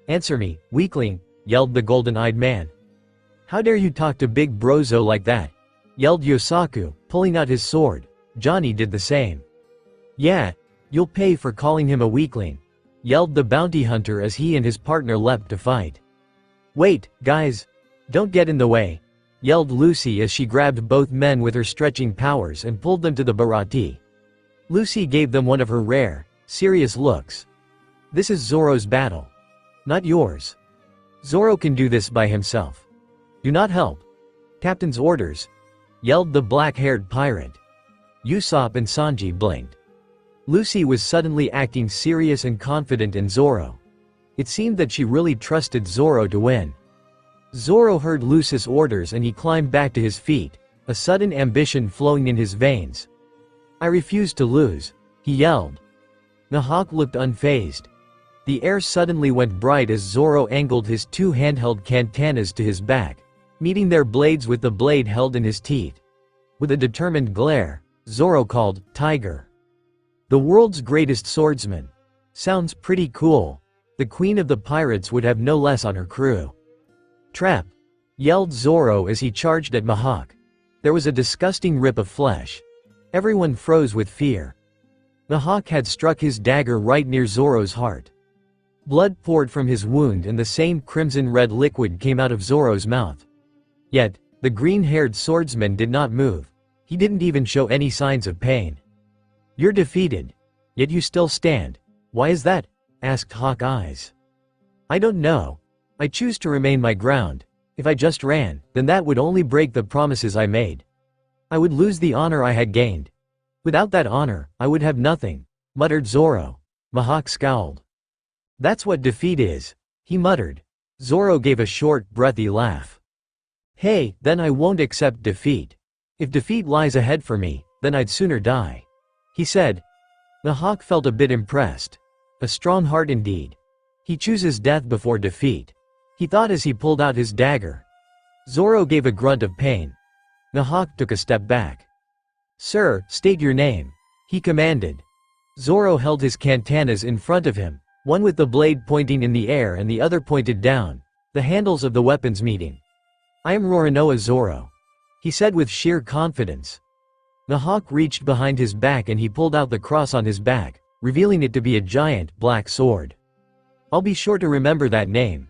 Answer me, weakling, yelled the golden-eyed man. How dare you talk to Big Brozo like that? Yelled Yosaku, pulling out his sword. Johnny did the same. Yeah, you'll pay for calling him a weakling, yelled the bounty hunter as he and his partner leapt to fight. Wait, guys. Don't get in the way, yelled Lucy as she grabbed both men with her stretching powers and pulled them to the Barati. Lucy gave them one of her rare, serious looks. This is Zoro's battle, not yours. Zoro can do this by himself. Do not help. Captain's orders, yelled the black-haired pirate. Usopp and Sanji blinked. Lucy was suddenly acting serious and confident in Zoro. It seemed that she really trusted Zoro to win. Zoro heard Lucy's orders and he climbed back to his feet, a sudden ambition flowing in his veins. I refuse to lose, he yelled. Mihawk looked unfazed. The air suddenly went bright as Zoro angled his two handheld katanas to his back, meeting their blades with the blade held in his teeth. With a determined glare, Zoro called, Tiger. The world's greatest swordsman. Sounds pretty cool. The queen of the pirates would have no less on her crew. Trap! Yelled Zoro as he charged at Mihawk. There was a disgusting rip of flesh. Everyone froze with fear. Mihawk had struck his dagger right near Zoro's heart. Blood poured from his wound and the same crimson-red liquid came out of Zoro's mouth. Yet, the green-haired swordsman did not move. He didn't even show any signs of pain. You're defeated. Yet you still stand. Why is that? Asked Hawkeye's. I don't know. I choose to remain my ground. If I just ran, then that would only break the promises I made. I would lose the honor I had gained. Without that honor, I would have nothing, muttered Zoro. Mihawk scowled. That's what defeat is, he muttered. Zoro gave a short, breathy laugh. Hey, then I won't accept defeat. If defeat lies ahead for me, then I'd sooner die, he said. Mihawk felt a bit impressed. A strong heart indeed. He chooses death before defeat, he thought as he pulled out his dagger. Zoro gave a grunt of pain. Mihawk took a step back. Sir, state your name, he commanded. Zoro held his katanas in front of him, one with the blade pointing in the air and the other pointed down, the handles of the weapons meeting. I am Roronoa Zoro, he said with sheer confidence. Mihawk reached behind his back and he pulled out the cross on his back, revealing it to be a giant, black sword. I'll be sure to remember that name.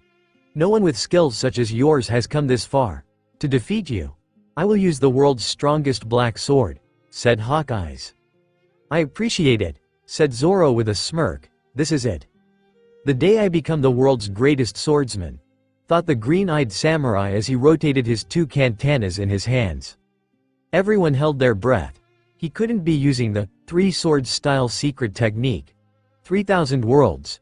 No one with skills such as yours has come this far. To defeat you, I will use the world's strongest black sword, said Hawkeye's. I appreciate it, said Zoro with a smirk, "this is it. The day I become the world's greatest swordsman," thought the green-eyed samurai as he rotated his 2 katanas in his hands. Everyone held their breath. He couldn't be using the 3 swords style secret technique. 3,000 worlds,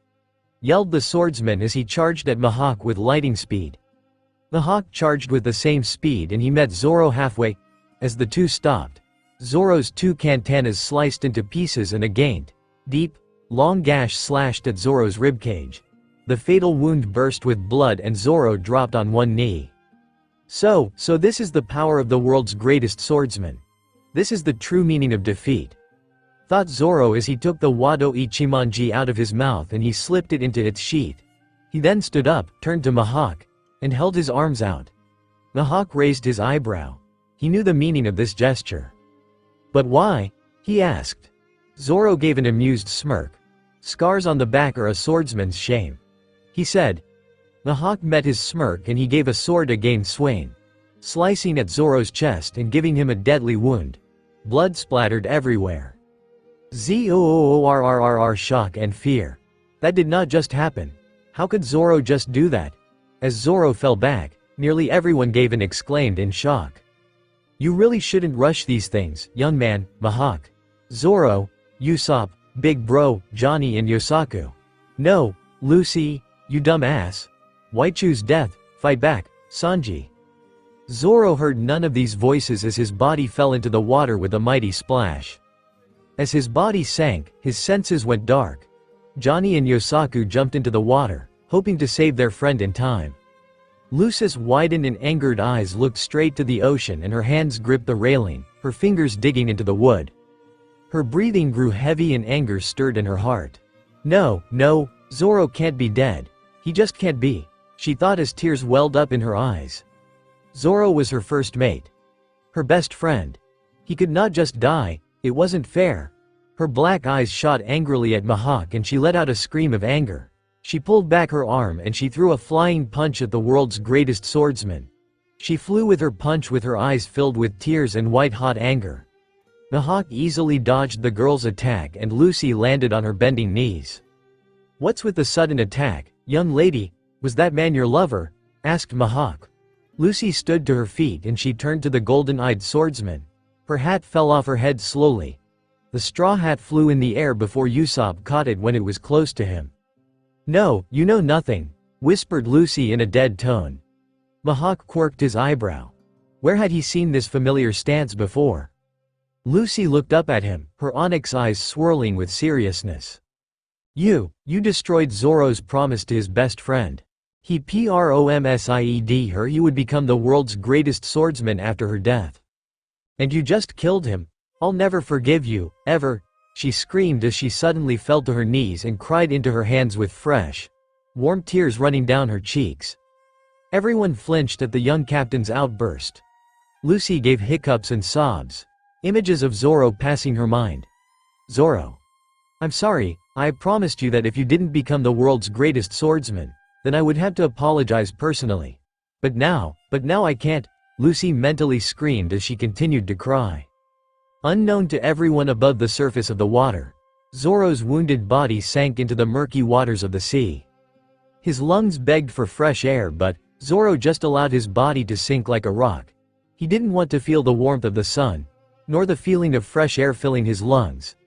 yelled the swordsman as he charged at Mihawk with lightning speed. Mihawk charged with the same speed and he met Zoro halfway. As the two stopped, Zoro's 2 katanas sliced into pieces and a gained, deep, long gash slashed at Zoro's ribcage. The fatal wound burst with blood and Zoro dropped on one knee. So this is the power of the world's greatest swordsman. This is the true meaning of defeat, thought Zoro as he took the Wado Ichimonji out of his mouth and he slipped it into its sheath. He then stood up, turned to Mihawk, and held his arms out. Mihawk raised his eyebrow. He knew the meaning of this gesture. "But why?" he asked. Zoro gave an amused smirk. "Scars on the back are a swordsman's shame," he said. Mihawk met his smirk and he gave a sword again swing, slicing at Zoro's chest and giving him a deadly wound. Blood splattered everywhere. Zoorrrr, shock and fear. That did not just happen. How could Zoro just do that? As Zoro fell back, nearly everyone gave an exclaimed in shock. "You really shouldn't rush these things, young man," Mihawk, Zoro, Usopp, Big Bro, Johnny and Yosaku. "No, Lucy, you dumb ass. Why choose death? Fight back, Sanji." Zoro heard none of these voices as his body fell into the water with a mighty splash. As his body sank, his senses went dark. Johnny and Yosaku jumped into the water, hoping to save their friend in time. Lucy's widened and angered eyes looked straight to the ocean and her hands gripped the railing, her fingers digging into the wood. Her breathing grew heavy and anger stirred in her heart. No, Zoro can't be dead. He just can't be, she thought as tears welled up in her eyes. Zoro was her first mate, her best friend. He could not just die, it wasn't fair. Her black eyes shot angrily at Mihawk and she let out a scream of anger. She pulled back her arm and she threw a flying punch at the world's greatest swordsman. She flew with her punch with her eyes filled with tears and white-hot anger. Mihawk easily dodged the girl's attack and Lucy landed on her bending knees. "What's with the sudden attack, young lady? Was that man your lover?" asked Mihawk. Lucy stood to her feet and she turned to the golden-eyed swordsman. Her hat fell off her head slowly. The straw hat flew in the air before Usopp caught it when it was close to him. "No, you know nothing," whispered Lucy in a dead tone. Mihawk quirked his eyebrow. Where had he seen this familiar stance before? Lucy looked up at him, her onyx eyes swirling with seriousness. You destroyed Zoro's promise to his best friend. He promised her he would become the world's greatest swordsman after her death. And you just killed him. I'll never forgive you, ever," she screamed as she suddenly fell to her knees and cried into her hands with fresh, warm tears running down her cheeks. Everyone flinched at the young captain's outburst. Lucy gave hiccups and sobs, images of Zoro passing her mind. "Zoro, I'm sorry, I promised you that if you didn't become the world's greatest swordsman, then I would have to apologize personally. But now I can't," Lucy mentally screamed as she continued to cry. Unknown to everyone above the surface of the water, Zoro's wounded body sank into the murky waters of the sea. His lungs begged for fresh air but Zoro just allowed his body to sink like a rock. He didn't want to feel the warmth of the sun, nor the feeling of fresh air filling his lungs.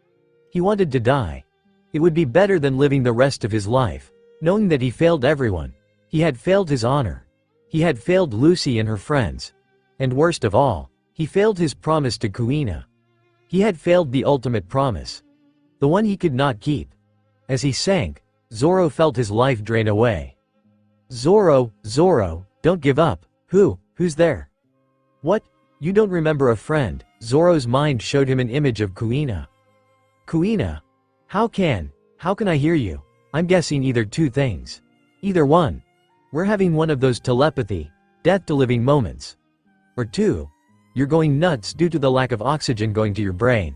He wanted to die. It would be better than living the rest of his life, knowing that he failed everyone. He had failed his honor. He had failed Lucy and her friends. And worst of all, he failed his promise to Kuina. He had failed the ultimate promise, the one he could not keep. As he sank, Zoro felt his life drain away. Zoro, don't give up. Who's there? What? You don't remember a friend?" Zoro's mind showed him an image of Kuina. "Kuina? How can I hear you? I'm guessing either two things. Either one, we're having one of those telepathy, death to living moments. Or two, you're going nuts due to the lack of oxygen going to your brain."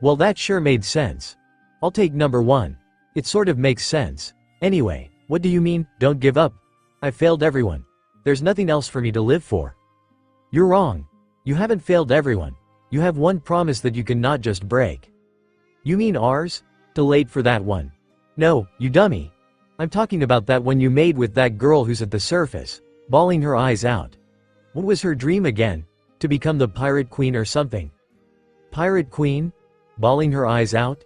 Well, that sure made sense. I'll take number one. It sort of makes sense. Anyway, what do you mean, don't give up? I failed everyone. There's nothing else for me to live for. You're wrong. You haven't failed everyone. You have one promise that you cannot just break. You mean ours? Too late for that one. No, you dummy. I'm talking about that one you made with that girl who's at the surface, bawling her eyes out. What was her dream again? To become the pirate queen or something? Pirate queen? Bawling her eyes out?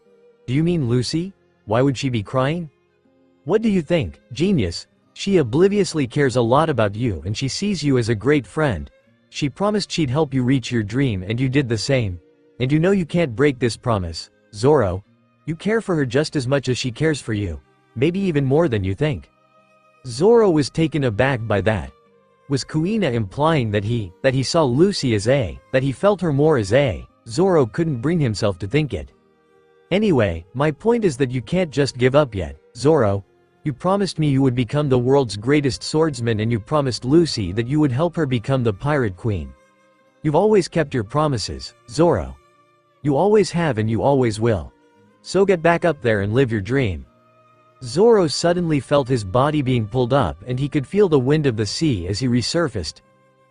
Do you mean Lucy? Why would she be crying? What do you think, genius? She obliviously cares a lot about you and she sees you as a great friend. She promised she'd help you reach your dream and you did the same. And you know you can't break this promise, Zoro. You care for her just as much as she cares for you. Maybe even more than you think. Zoro was taken aback by that. Was Kuina implying that he saw Lucy as that he felt her more as Zoro couldn't bring himself to think it. Anyway, my point is that you can't just give up yet, Zoro. You promised me you would become the world's greatest swordsman and you promised Lucy that you would help her become the pirate queen. You've always kept your promises, Zoro. You always have and you always will. So get back up there and live your dream. Zoro suddenly felt his body being pulled up and he could feel the wind of the sea as he resurfaced.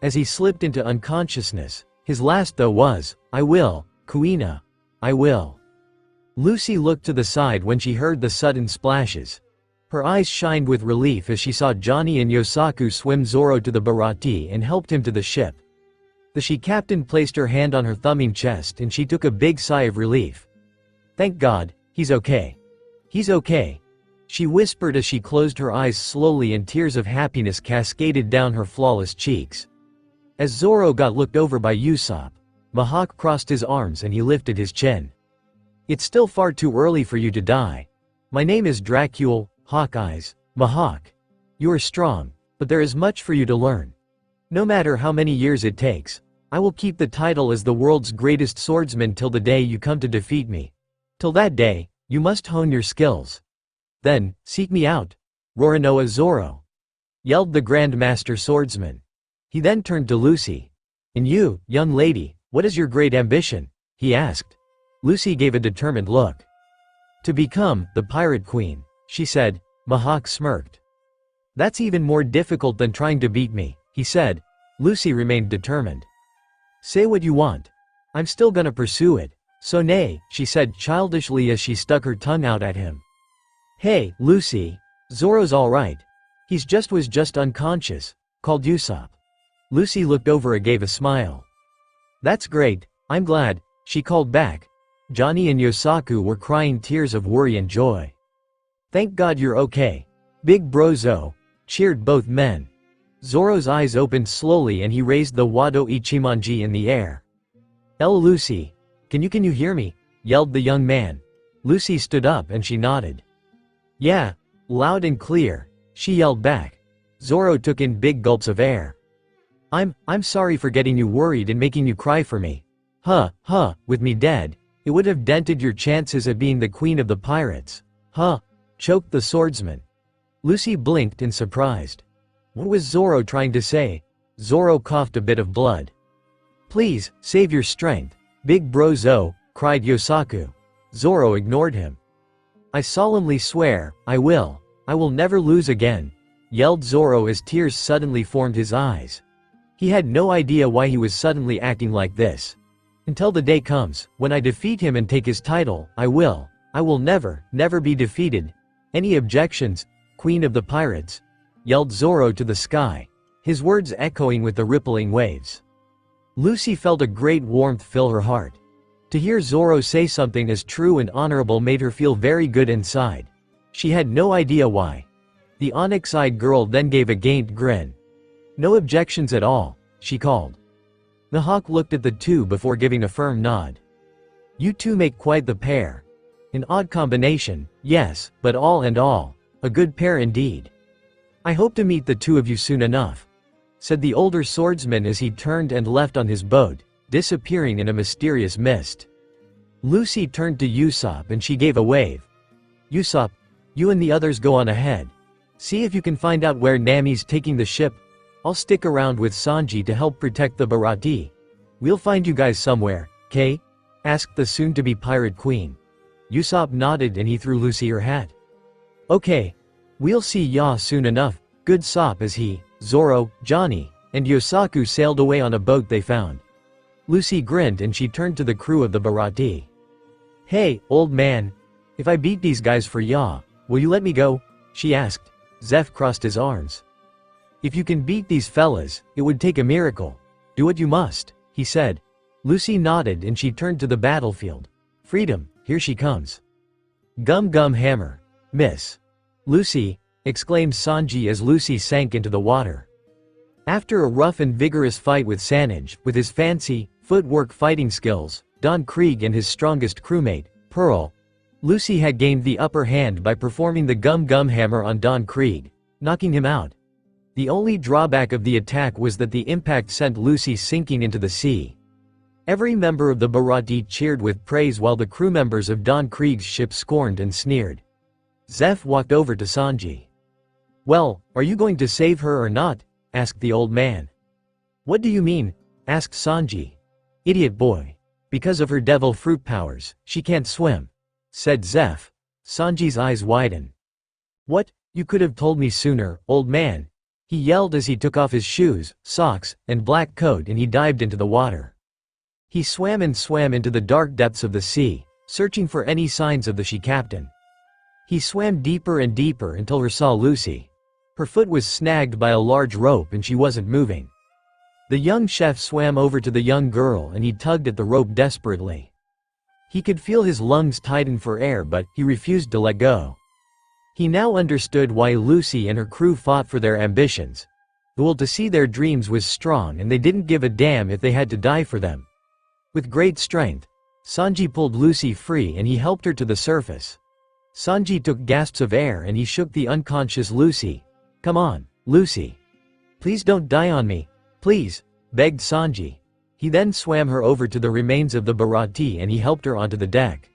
As he slipped into unconsciousness, his last though was, I will, Kuina, I will. Lucy looked to the side when she heard the sudden splashes. Her eyes shined with relief as she saw Johnny and Yosaku swim Zoro to the Barati and helped him to the ship. The she captain placed her hand on her thumbing chest and she took a big sigh of relief. Thank God, he's okay. He's okay. She whispered as she closed her eyes slowly and tears of happiness cascaded down her flawless cheeks. As Zoro got looked over by Usopp, Mihawk crossed his arms and he lifted his chin. It's still far too early for you to die. My name is Dracule, Hawkeyes, Mihawk. You are strong, but there is much for you to learn. No matter how many years it takes, I will keep the title as the world's greatest swordsman till the day you come to defeat me. Till that day, you must hone your skills. Then, seek me out, Roronoa Zoro, yelled the Grand Master Swordsman. He then turned to Lucy. And you, young lady, what is your great ambition? He asked. Lucy gave a determined look. To become the Pirate Queen, she said. Mihawk smirked. That's even more difficult than trying to beat me, he said. Lucy remained determined. Say what you want. I'm still gonna pursue it. So nay, she said childishly as she stuck her tongue out at him. Hey, Lucy. Zoro's alright. Was just unconscious, called Usopp. Lucy looked over and gave a smile. That's great, I'm glad, she called back. Johnny and Yosaku were crying tears of worry and joy. Thank God you're okay. Big Bro Zo, cheered both men. Zoro's eyes opened slowly and he raised the Wado Ichimonji in the air. Lucy. Can you hear me? Yelled the young man. Lucy stood up and she nodded. Yeah, loud and clear, she yelled back. Zoro took in big gulps of air. I'm sorry for getting you worried and making you cry for me. With me dead, it would have dented your chances of being the queen of the pirates. Choked the swordsman. Lucy blinked in surprised. What was Zoro trying to say? Zoro coughed a bit of blood. Please, save your strength, Big Bro Zo, cried Yosaku. Zoro ignored him. I solemnly swear, I will never lose again, yelled Zoro as tears suddenly formed his eyes. He had no idea why he was suddenly acting like this. Until the day comes, when I defeat him and take his title, I will never be defeated. Any objections, Queen of the Pirates? Yelled Zoro to the sky, his words echoing with the rippling waves. Lucy felt a great warmth fill her heart. To hear Zoro say something as true and honorable made her feel very good inside. She had no idea why. The onyx-eyed girl then gave a gained grin. No objections at all, she called. Mihawk looked at the two before giving a firm nod. You two make quite the pair. An odd combination, yes, but all in all, a good pair indeed. I hope to meet the two of you soon enough, said the older swordsman as he turned and left on his boat, disappearing in a mysterious mist. Lucy turned to Usopp and she gave a wave. Usopp, you and the others go on ahead. See if you can find out where Nami's taking the ship. I'll stick around with Sanji to help protect the Barati. We'll find you guys somewhere, Kay? Asked the soon-to-be pirate queen. Usopp nodded and he threw Lucy her hat. Okay. We'll see ya soon enough, good Sop as he, Zoro, Johnny, and Yosaku sailed away on a boat they found. Lucy grinned and she turned to the crew of the Barati. Hey, old man. If I beat these guys for ya, will you let me go? She asked. Zeph crossed his arms. If you can beat these fellas, it would take a miracle. Do what you must, he said. Lucy nodded and she turned to the battlefield. Freedom, here she comes. Gum gum hammer. Miss. Lucy, exclaimed Sanji as Lucy sank into the water. After a rough and vigorous fight with Sanji, with his fancy, footwork fighting skills, Don Krieg and his strongest crewmate, Pearl, Lucy had gained the upper hand by performing the gum gum hammer on Don Krieg, knocking him out. The only drawback of the attack was that the impact sent Lucy sinking into the sea. Every member of the Barati cheered with praise while the crew members of Don Krieg's ship scorned and sneered. Zeph walked over to Sanji. Well, are you going to save her or not? Asked the old man. What do you mean? Asked Sanji. Idiot boy. Because of her devil fruit powers, she can't swim, said Zeph. Sanji's eyes widened. What? You could have told me sooner, old man, he yelled as he took off his shoes, socks, and black coat and he dived into the water. He swam and swam into the dark depths of the sea, searching for any signs of the she captain. He swam deeper and deeper until he saw Lucy. Her foot was snagged by a large rope and she wasn't moving. The young chef swam over to the young girl and he tugged at the rope desperately. He could feel his lungs tighten for air but he refused to let go. He now understood why Lucy and her crew fought for their ambitions. The will to see their dreams was strong and they didn't give a damn if they had to die for them. With great strength, Sanji pulled Lucy free and he helped her to the surface. Sanji took gasps of air and he shook the unconscious Lucy. Come on, Lucy. Please don't die on me. Please, begged Sanji. He then swam her over to the remains of the Barati and he helped her onto the deck.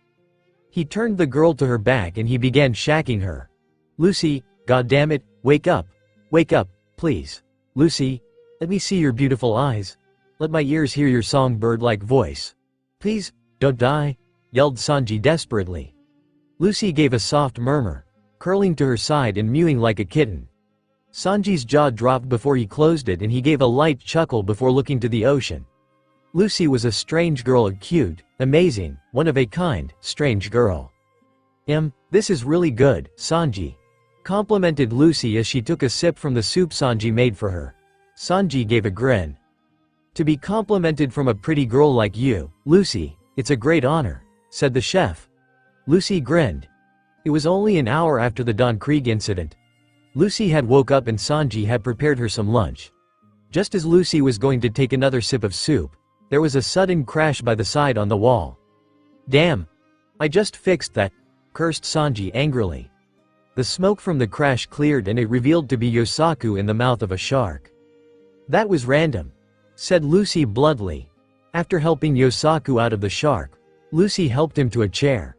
He turned the girl to her back and he began shacking her. Lucy, goddammit, wake up, please. Lucy, let me see your beautiful eyes. Let my ears hear your songbird-like voice. Please, don't die, yelled Sanji desperately. Lucy gave a soft murmur, curling to her side and mewing like a kitten. Sanji's jaw dropped before he closed it and he gave a light chuckle before looking to the ocean. Lucy was a strange girl, a cute, amazing, one-of-a-kind, strange girl. This is really good, Sanji, complimented Lucy as she took a sip from the soup Sanji made for her. Sanji gave a grin. To be complimented from a pretty girl like you, Lucy, it's a great honor, said the chef. Lucy grinned. It was only an hour after the Don Krieg incident. Lucy had woke up and Sanji had prepared her some lunch. Just as Lucy was going to take another sip of soup, there was a sudden crash by the side on the wall. Damn! I just fixed that, cursed Sanji angrily. The smoke from the crash cleared and it revealed to be Yosaku in the mouth of a shark. That was random, said Lucy bluntly. After helping Yosaku out of the shark, Lucy helped him to a chair.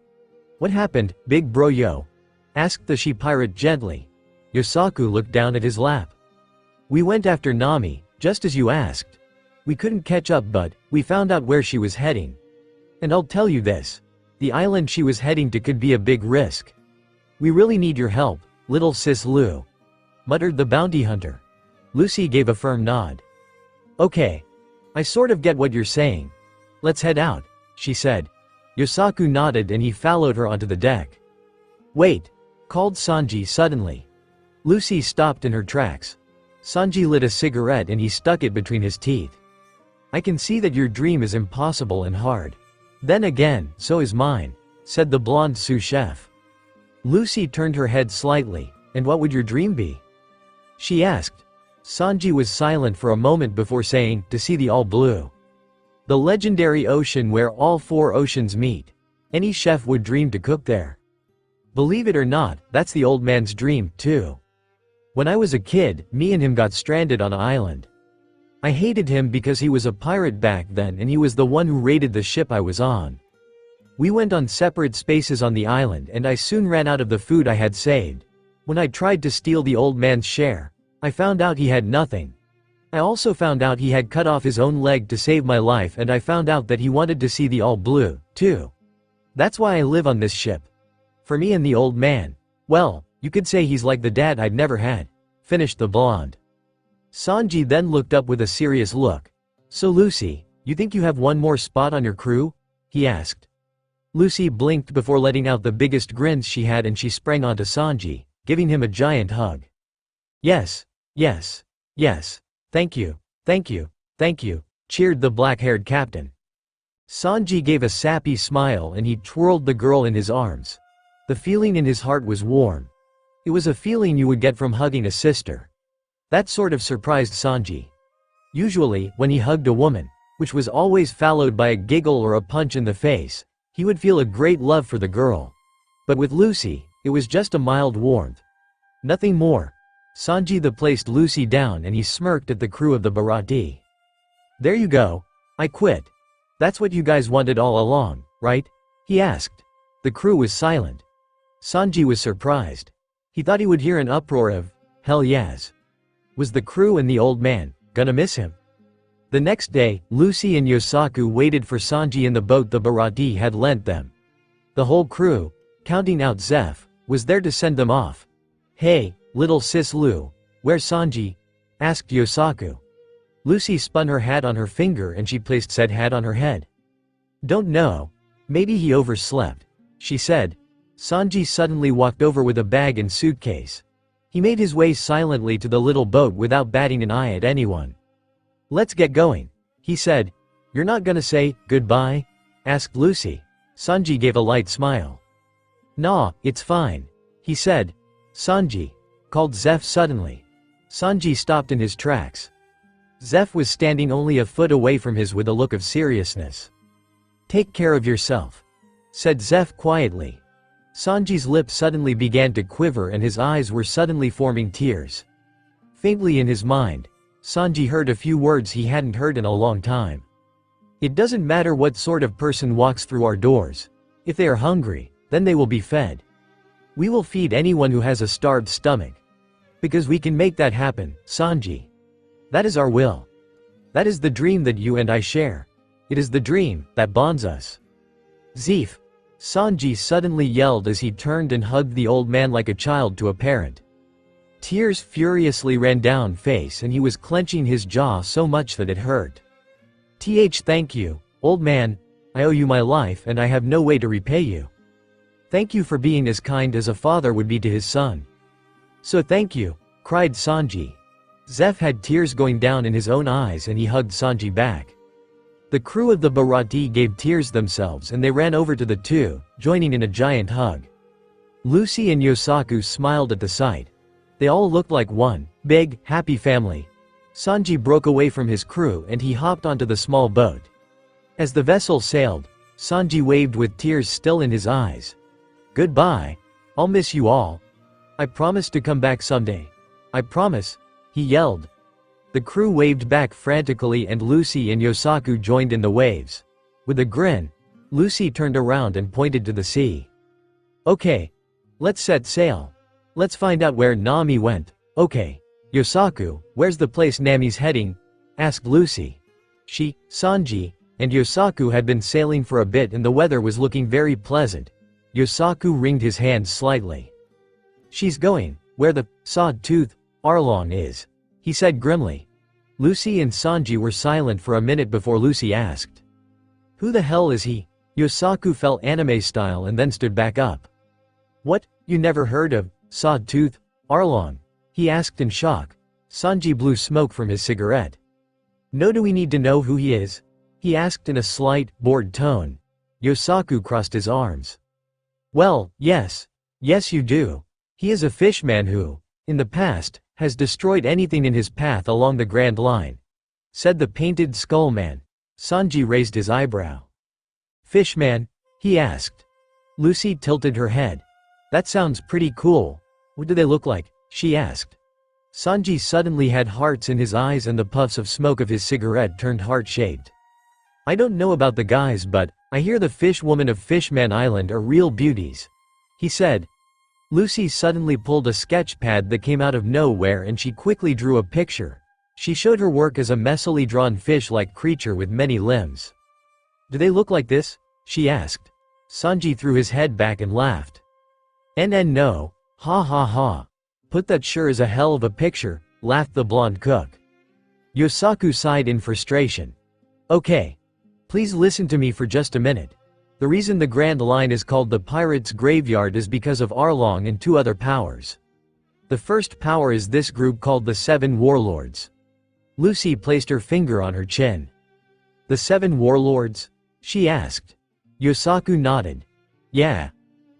What happened, big bro yo? Asked the she-pirate gently. Yosaku looked down at his lap. We went after Nami, just as you asked. We couldn't catch up but, we found out where she was heading. And I'll tell you this. The island she was heading to could be a big risk. We really need your help, little sis Lu, muttered the bounty hunter. Lucy gave a firm nod. Okay. I sort of get what you're saying. Let's head out, she said. Yosaku nodded and he followed her onto the deck. Wait, called Sanji suddenly. Lucy stopped in her tracks. Sanji lit a cigarette and he stuck it between his teeth. I can see that your dream is impossible and hard. Then again, so is mine, said the blonde sous chef. Lucy turned her head slightly. And what would your dream be? She asked. Sanji was silent for a moment before saying, to see the all blue. The legendary ocean where all four oceans meet. Any chef would dream to cook there. Believe it or not, that's the old man's dream, too. When I was a kid, me and him got stranded on an island. I hated him because he was a pirate back then and he was the one who raided the ship I was on. We went on separate spaces on the island and I soon ran out of the food I had saved. When I tried to steal the old man's share, I found out he had nothing. I also found out he had cut off his own leg to save my life and I found out that he wanted to see the all blue, too. That's why I live on this ship. For me and the old man, well, you could say he's like the dad I'd never had, finished the blonde. Sanji then looked up with a serious look. So Lucy, you think you have one more spot on your crew? He asked. Lucy blinked before letting out the biggest grins she had and she sprang onto Sanji, giving him a giant hug. Yes, yes, yes, thank you, thank you, thank you, cheered the black-haired captain. Sanji gave a sappy smile and he twirled the girl in his arms. The feeling in his heart was warm. It was a feeling you would get from hugging a sister. That sort of surprised Sanji. Usually, when he hugged a woman, which was always followed by a giggle or a punch in the face, he would feel a great love for the girl. But with Lucy, it was just a mild warmth. Nothing more. Sanji placed Lucy down and he smirked at the crew of the Barati. There you go. I quit. That's what you guys wanted all along, right? He asked. The crew was silent. Sanji was surprised. He thought he would hear an uproar of, hell yes. Was the crew and the old man gonna miss him? The next day, Lucy and Yosaku waited for Sanji in the boat the Barati had lent them. The whole crew, counting out Zeph, was there to send them off. Hey, little sis Lu, where's Sanji? Asked Yosaku. Lucy spun her hat on her finger and she placed said hat on her head. Don't know. Maybe he overslept, she said. Sanji suddenly walked over with a bag and suitcase. He made his way silently to the little boat without batting an eye at anyone. Let's get going, he said. You're not gonna say goodbye? Asked Lucy. Sanji gave a light smile. Nah, it's fine, he said. Sanji, called Zeph suddenly. Sanji stopped in his tracks. Zeph was standing only a foot away from his with a look of seriousness. Take care of yourself, said Zeph quietly. Sanji's lips suddenly began to quiver and his eyes were suddenly forming tears. Faintly in his mind, Sanji heard a few words he hadn't heard in a long time. It doesn't matter what sort of person walks through our doors. If they are hungry, then they will be fed. We will feed anyone who has a starved stomach. Because we can make that happen, Sanji. That is our will. That is the dream that you and I share. It is the dream that bonds us. Zeef! Sanji suddenly yelled as he turned and hugged the old man like a child to a parent. Tears furiously ran down face and he was clenching his jaw so much that it hurt. Thank you, old man. I owe you my life and I have no way to repay you. Thank you for being as kind as a father would be to his son. So thank you, cried Sanji. Zeph had tears going down in his own eyes and he hugged Sanji back. The crew of the Barati gave tears themselves and they ran over to the two, joining in a giant hug. Lucy and Yosaku smiled at the sight. They all looked like one big, happy family. Sanji broke away from his crew and he hopped onto the small boat. As the vessel sailed, Sanji waved with tears still in his eyes. Goodbye. I'll miss you all. I promise to come back someday. I promise, he yelled. The crew waved back frantically and Lucy and Yosaku joined in the waves. With a grin, Lucy turned around and pointed to the sea. Okay. Let's set sail. Let's find out where Nami went. Okay. Yosaku, where's the place Nami's heading? Asked Lucy. She, Sanji, and Yosaku had been sailing for a bit and the weather was looking very pleasant. Yosaku wringed his hands slightly. She's going where the sawtooth Arlong is, he said grimly. Lucy and Sanji were silent for a minute before Lucy asked. Who the hell is he? Yosaku fell anime style and then stood back up. What, you never heard of Sawtooth Arlong? He asked in shock. Sanji blew smoke from his cigarette. No, do we need to know who he is? He asked in a slight, bored tone. Yosaku crossed his arms. Well, yes. Yes you do. He is a fishman who, in the past, has destroyed anything in his path along the Grand Line, said the painted skull man. Sanji raised his eyebrow. Fishman? He asked. Lucy tilted her head. That sounds pretty cool. What do they look like? She asked. Sanji suddenly had hearts in his eyes and the puffs of smoke of his cigarette turned heart-shaped. I don't know about the guys but, I hear the fish woman of Fishman Island are real beauties, he said. Lucy suddenly pulled a sketch pad that came out of nowhere and she quickly drew a picture. She showed her work as a messily drawn fish-like creature with many limbs. Do they look like this? She asked. Sanji threw his head back and laughed. No. Ha ha ha. Put that sure is a hell of a picture, laughed the blonde cook. Yosaku sighed in frustration. Okay. Please listen to me for just a minute. The reason the Grand Line is called the Pirates' Graveyard is because of Arlong and two other powers. The first power is this group called the Seven Warlords. Lucy placed her finger on her chin. The Seven Warlords? She asked. Yosaku nodded. Yeah.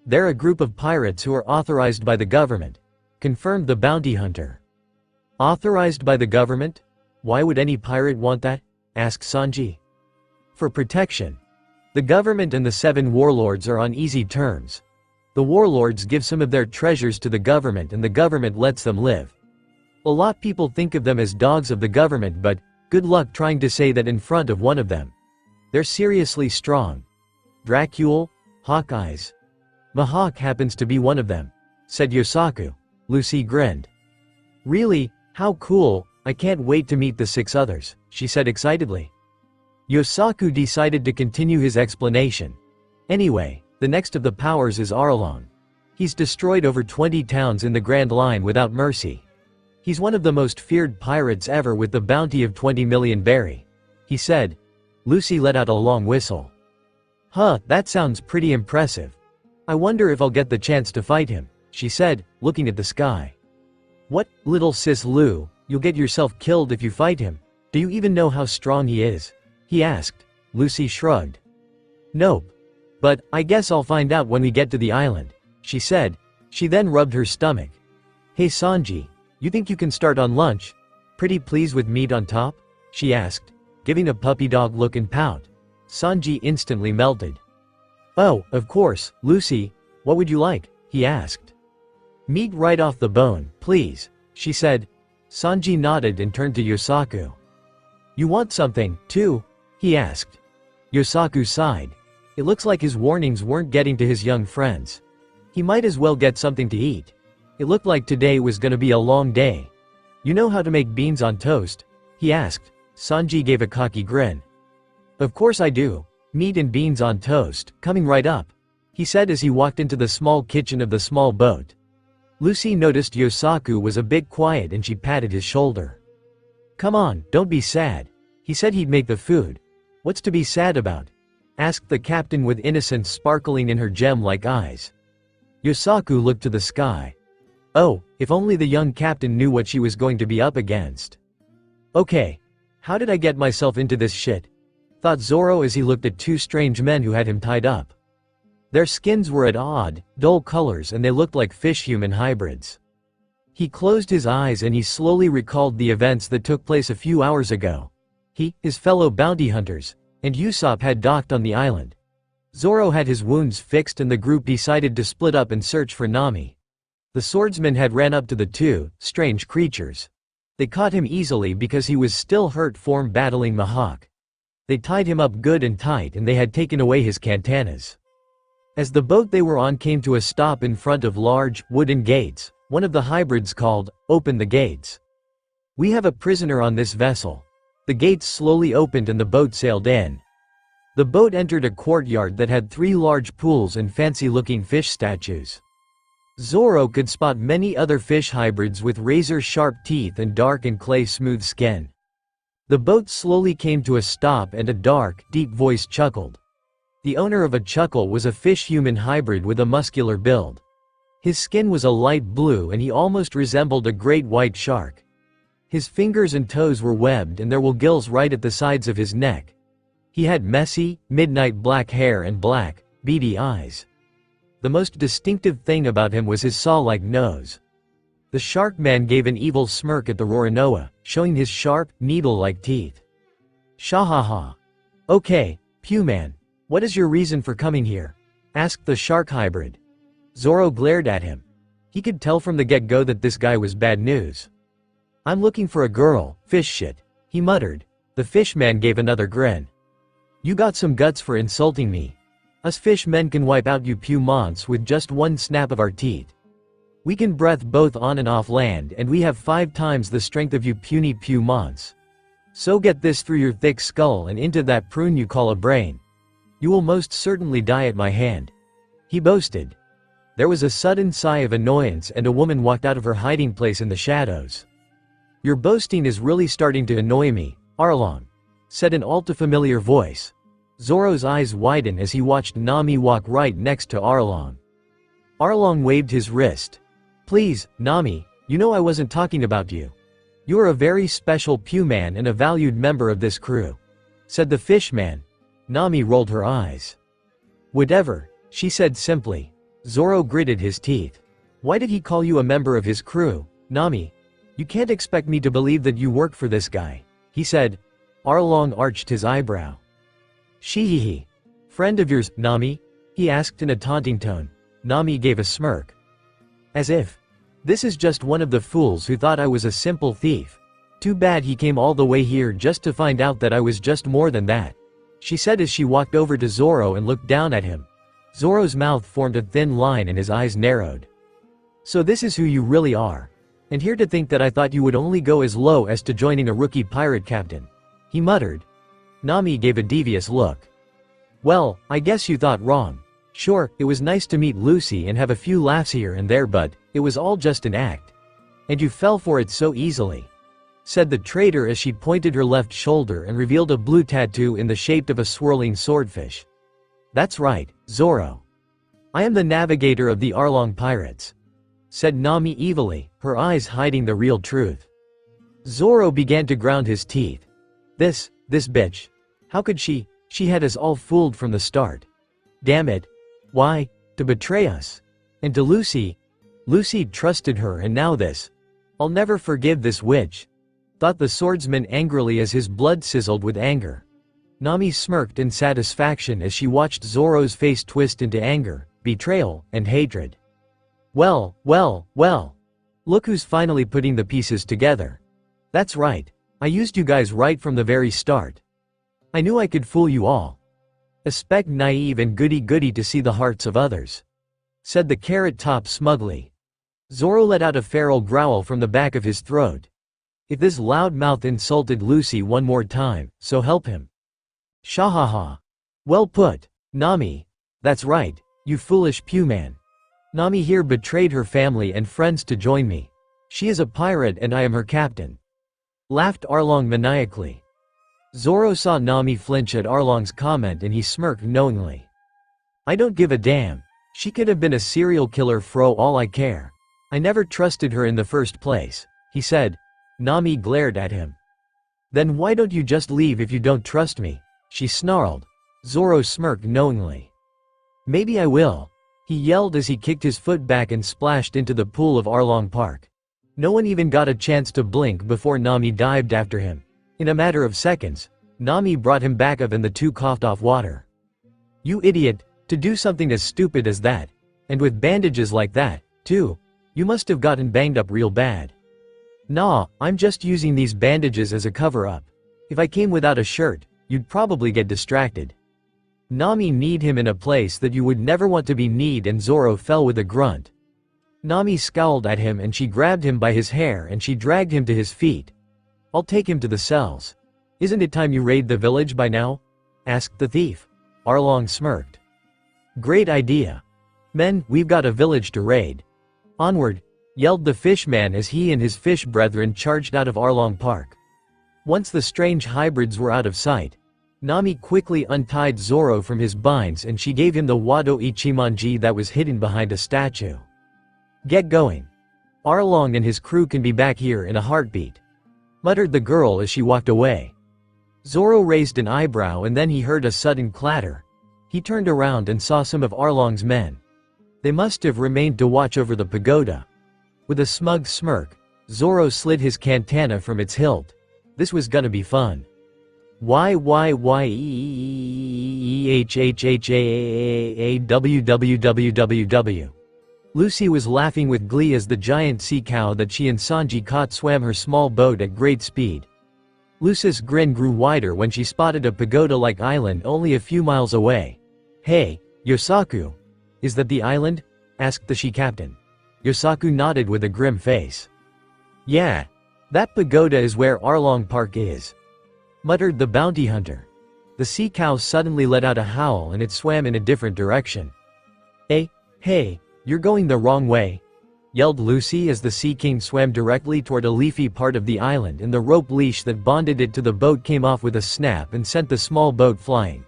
They're a group of pirates who are authorized by the government, confirmed the bounty hunter. Authorized by the government? Why would any pirate want that? Asked Sanji. For protection. The government and the Seven Warlords are on easy terms. The warlords give some of their treasures to the government and the government lets them live. A lot people think of them as dogs of the government, but good luck trying to say that in front of one of them. They're seriously strong. Dracule, Hawkeyes. Mihawk happens to be one of them, said Yosaku. Lucy grinned. Really? How cool, I can't wait to meet the 6 others, she said excitedly. Yosaku decided to continue his explanation. Anyway, the next of the powers is Arlong. He's destroyed over 20 towns in the Grand Line without mercy. He's one of the most feared pirates ever with the bounty of 20 million berry. He said. Lucy let out a long whistle. Huh, that sounds pretty impressive. I wonder if I'll get the chance to fight him, she said, looking at the sky. What, little sis Lu, you'll get yourself killed if you fight him. Do you even know how strong he is? He asked. Lucy shrugged. Nope. But, I guess I'll find out when we get to the island, she said. She then rubbed her stomach. Hey Sanji, you think you can start on lunch? Pretty pleased with meat on top? She asked, giving a puppy dog look and pout. Sanji instantly melted. Oh, of course, Lucy, what would you like? He asked. Meat right off the bone, please, she said. Sanji nodded and turned to Yosaku. You want something, too? He asked. Yosaku sighed. It looks like his warnings weren't getting to his young friends. He might as well get something to eat. It looked like today was gonna be a long day. You know how to make beans on toast? He asked. Sanji gave a cocky grin. Of course I do. Meat and beans on toast, coming right up, he said as he walked into the small kitchen of the small boat. Lucy noticed Yosaku was a bit quiet and she patted his shoulder. Come on, don't be sad. He said he'd make the food. What's to be sad about? Asked the captain with innocence sparkling in her gem-like eyes. Yosaku looked to the sky. Oh, if only the young captain knew what she was going to be up against. Okay. How did I get myself into this shit? Thought Zoro as he looked at 2 strange men who had him tied up. Their skins were at odd, dull colors and they looked like fish-human hybrids. He closed his eyes and he slowly recalled the events that took place a few hours ago. He, his fellow bounty hunters, and Usopp had docked on the island. Zoro had his wounds fixed and the group decided to split up and search for Nami. The swordsman had ran up to the 2 strange creatures. They caught him easily because he was still hurt from battling Mihawk. They tied him up good and tight and they had taken away his katanas. As the boat they were on came to a stop in front of large, wooden gates, one of the hybrids called, "Open the gates." We have a prisoner on this vessel. The gates slowly opened and the boat sailed in. The boat entered a courtyard that had 3 large pools and fancy-looking fish statues. Zoro could spot many other fish hybrids with razor-sharp teeth and dark and clay-smooth skin. The boat slowly came to a stop and a dark, deep voice chuckled. The owner of a chuckle was a fish-human hybrid with a muscular build. His skin was a light blue and he almost resembled a great white shark. His fingers and toes were webbed and there were gills right at the sides of his neck. He had messy, midnight black hair and black, beady eyes. The most distinctive thing about him was his saw-like nose. The shark man gave an evil smirk at the Roronoa, showing his sharp, needle-like teeth. Shahaha. Okay, Pew Man, what is your reason for coming here? Asked the shark hybrid. Zoro glared at him. He could tell from the get-go that this guy was bad news. I'm looking for a girl, fish shit, he muttered. The fish man gave another grin. You got some guts for insulting me. Us fish men can wipe out you Pew Mons with just one snap of our teeth. We can breath both on and off land and we have 5 times the strength of you puny Pew Mons. So get this through your thick skull and into that prune you call a brain. You will most certainly die at my hand. He boasted. There was a sudden sigh of annoyance and a woman walked out of her hiding place in the shadows. Your boasting is really starting to annoy me, Arlong, said an all-too-familiar voice. Zoro's eyes widened as he watched Nami walk right next to Arlong. Arlong waved his wrist. "Please, Nami, you know I wasn't talking about you. You're a very special Puman and a valued member of this crew," said the fishman. Nami rolled her eyes. "Whatever," she said simply. Zoro gritted his teeth. "Why did he call you a member of his crew, Nami? You can't expect me to believe that you work for this guy," he said. Arlong arched his eyebrow. "Shehehe. Friend of yours, Nami?" he asked in a taunting tone. Nami gave a smirk. "As if. This is just one of the fools who thought I was a simple thief. Too bad he came all the way here just to find out that I was just more than that," she said as she walked over to Zoro and looked down at him. Zoro's mouth formed a thin line and his eyes narrowed. "So this is who you really are. And here to think that I thought you would only go as low as to joining a rookie pirate captain," he muttered. Nami gave a devious look. "Well, I guess you thought wrong. Sure, it was nice to meet Lucy and have a few laughs here and there, but it was all just an act. And you fell for it so easily," said the traitor as she pointed her left shoulder and revealed a blue tattoo in the shape of a swirling swordfish. "That's right, Zoro. I am the navigator of the Arlong pirates," said Nami evilly, her eyes hiding the real truth. Zoro began to ground his teeth. This bitch. How could she had us all fooled from the start. Damn it. Why? To betray us. And to Lucy. Lucy trusted her and now this. I'll never forgive this witch, thought the swordsman angrily as his blood sizzled with anger. Nami smirked in satisfaction as she watched Zoro's face twist into anger, betrayal, and hatred. Well. Look who's finally putting the pieces together. That's right. I used you guys right from the very start. I knew I could fool you all. Aspect naive and goody-goody to see the hearts of others, said the carrot top smugly. Zoro let out a feral growl from the back of his throat. If this loudmouth insulted Lucy one more time, so help him. Shahaha. Well put, Nami. That's right, you foolish Puman. Nami here betrayed her family and friends to join me. She is a pirate and I am her captain. Laughed Arlong maniacally. Zoro saw Nami flinch at Arlong's comment and he smirked knowingly. I don't give a damn. She could have been a serial killer for all I care. I never trusted her in the first place, he said. Nami glared at him. Then why don't you just leave if you don't trust me? She snarled. Zoro smirked knowingly. Maybe I will, he yelled as he kicked his foot back and splashed into the pool of Arlong Park. No one even got a chance to blink before Nami dived after him. In a matter of seconds, Nami brought him back up and the two coughed off water. You idiot, to do something as stupid as that, and with bandages like that, too, you must have gotten banged up real bad. Nah, I'm just using these bandages as a cover-up. If I came without a shirt, you'd probably get distracted. Nami kneed him in a place that you would never want to be kneed and Zoro fell with a grunt. Nami scowled at him and she grabbed him by his hair and she dragged him to his feet. I'll take him to the cells. Isn't it time you raid the village by now? Asked the thief. Arlong smirked. Great idea. Men, we've got a village to raid. Onward, yelled the fishman as he and his fish brethren charged out of Arlong Park. Once the strange hybrids were out of sight, Nami quickly untied Zoro from his binds and she gave him the Wado Ichimonji that was hidden behind a statue. Get going. Arlong and his crew can be back here in a heartbeat, muttered the girl as she walked away. Zoro raised an eyebrow and then he heard a sudden clatter. He turned around and saw some of Arlong's men. They must have remained to watch over the pagoda. With a smug smirk, Zoro slid his katana from its hilt. This was gonna be fun. YYYEHHHAWWWW. Lucy was laughing with glee as the giant sea cow that she and Sanji caught swam her small boat at great speed. Lucy's grin grew wider when she spotted a pagoda-like island only a few miles away. Hey, Yosaku. Is that the island? Asked the she-captain. Yosaku nodded with a grim face. Yeah. That pagoda is where Arlong Park is, muttered the bounty hunter. The sea cow suddenly let out a howl and it swam in a different direction. Hey, you're going the wrong way, yelled Lucy as the Sea King swam directly toward a leafy part of the island and the rope leash that bonded it to the boat came off with a snap and sent the small boat flying.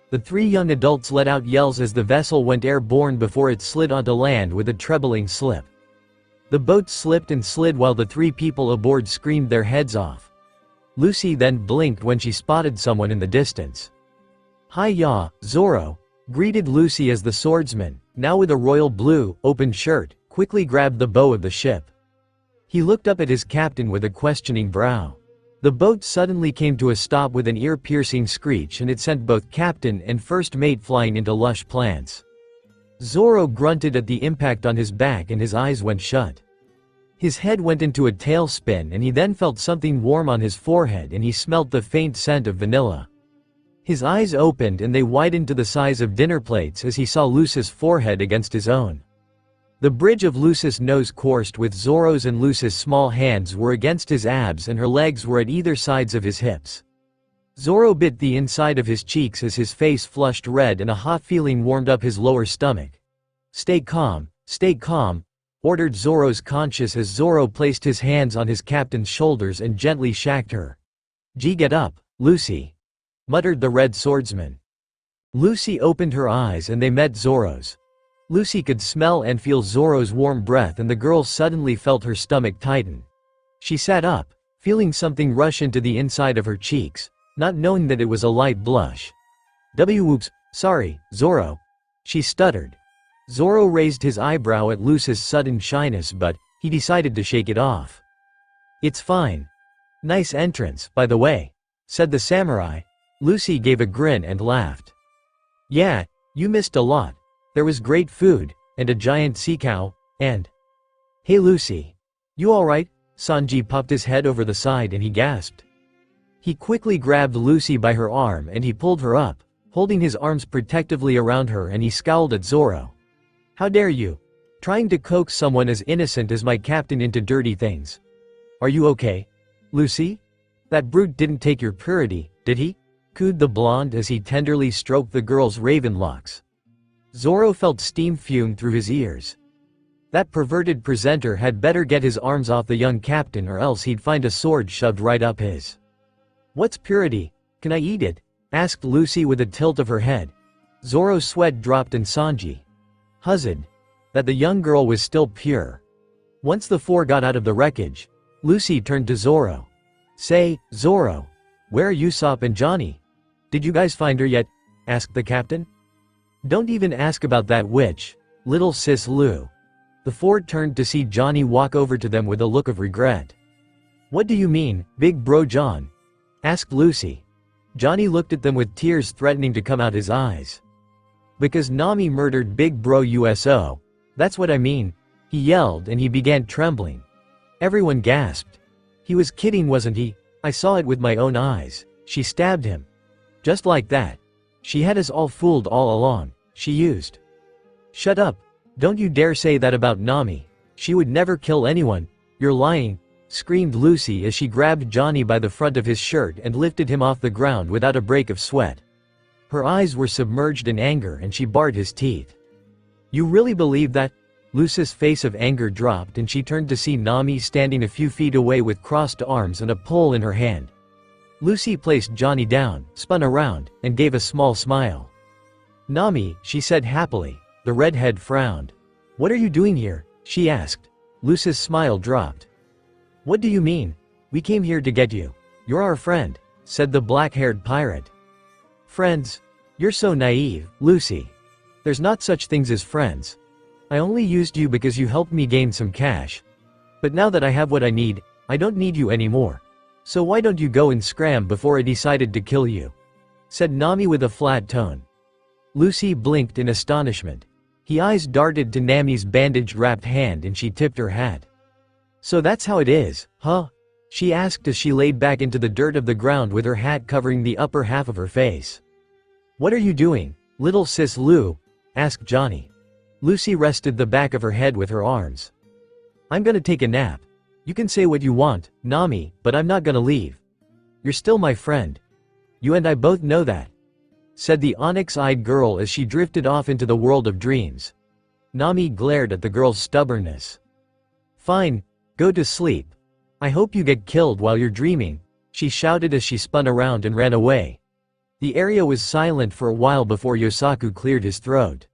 The three young adults let out yells as the vessel went airborne before it slid onto land with a trebling slip. The boat slipped and slid while the three people aboard screamed their heads off. Lucy then blinked when she spotted someone in the distance. "Hi-ya, Zoro," greeted Lucy as the swordsman, now with a royal blue, open shirt, quickly grabbed the bow of the ship. He looked up at his captain with a questioning brow. The boat suddenly came to a stop with an ear-piercing screech and it sent both captain and first mate flying into lush plants. Zoro grunted at the impact on his back and his eyes went shut. His head went into a tailspin and he then felt something warm on his forehead and he smelt the faint scent of vanilla. His eyes opened and they widened to the size of dinner plates as he saw Lucy's forehead against his own. The bridge of Lucy's nose coursed with Zoro's and Lucy's small hands were against his abs and her legs were at either sides of his hips. Zoro bit the inside of his cheeks as his face flushed red and a hot feeling warmed up his lower stomach. Stay calm, ordered Zoro's conscience as Zoro placed his hands on his captain's shoulders and gently shacked her. Get up, Lucy," muttered the red swordsman. Lucy opened her eyes and they met Zoro's. Lucy could smell and feel Zoro's warm breath and the girl suddenly felt her stomach tighten. She sat up, feeling something rush into the inside of her cheeks, not knowing that it was a light blush. "Whoops, sorry, Zoro," she stuttered. Zoro raised his eyebrow at Lucy's sudden shyness but he decided to shake it off. "It's fine. Nice entrance, by the way," said the samurai. Lucy gave a grin and laughed. "Yeah, you missed a lot. There was great food, and a giant sea cow, and—" "Hey Lucy. You alright?" Sanji popped his head over the side and he gasped. He quickly grabbed Lucy by her arm and he pulled her up, holding his arms protectively around her and he scowled at Zoro. "How dare you? Trying to coax someone as innocent as my captain into dirty things. Are you okay, Lucy? That brute didn't take your purity, did he?" cooed the blonde as he tenderly stroked the girl's raven locks. Zoro felt steam fume through his ears. That perverted presenter had better get his arms off the young captain or else he'd find a sword shoved right up his. "What's purity? Can I eat it?" asked Lucy with a tilt of her head. Zoro's sweat dropped and Sanji huzzed that the young girl was still pure. Once the four got out of the wreckage, Lucy turned to Zoro. "Say, Zoro, where are Usopp and Johnny? Did you guys find her yet?" asked the captain. "Don't even ask about that witch, little sis Lu." The four turned to see Johnny walk over to them with a look of regret. "What do you mean, big bro John?" asked Lucy. Johnny looked at them with tears threatening to come out his eyes. "Because Nami murdered big bro Uso, that's what I mean," he yelled and he began trembling. Everyone gasped. "He was kidding, wasn't he? I saw it with my own eyes. She stabbed him. Just like that. She had us all fooled all along. She used—" "Shut up. Don't you dare say that about Nami. She would never kill anyone. You're lying," screamed Lucy as she grabbed Johnny by the front of his shirt and lifted him off the ground without a break of sweat. Her eyes were submerged in anger and she bared his teeth. "You really believe that?" Lucy's face of anger dropped and she turned to see Nami standing a few feet away with crossed arms and a pole in her hand. Lucy placed Johnny down, spun around, and gave a small smile. "Nami," she said happily. The redhead frowned. "What are you doing here?" she asked. Lucy's smile dropped. "What do you mean? We came here to get you. You're our friend," said the black-haired pirate. "Friends? You're so naive, Lucy. There's not such things as friends. I only used you because you helped me gain some cash. But now that I have what I need, I don't need you anymore. So why don't you go and scram before I decided to kill you?" said Nami with a flat tone. Lucy blinked in astonishment. Her eyes darted to Nami's bandage-wrapped hand and she tipped her hat. "So that's how it is, huh?" she asked as she laid back into the dirt of the ground with her hat covering the upper half of her face. "What are you doing, little sis Lu?" asked Johnny. Lucy rested the back of her head with her arms. "I'm gonna take a nap. You can say what you want, Nami, but I'm not gonna leave. You're still my friend. You and I both know that," said the onyx-eyed girl as she drifted off into the world of dreams. Nami glared at the girl's stubbornness. "Fine, go to sleep. I hope you get killed while you're dreaming," she shouted as she spun around and ran away. The area was silent for a while before Yosaku cleared his throat.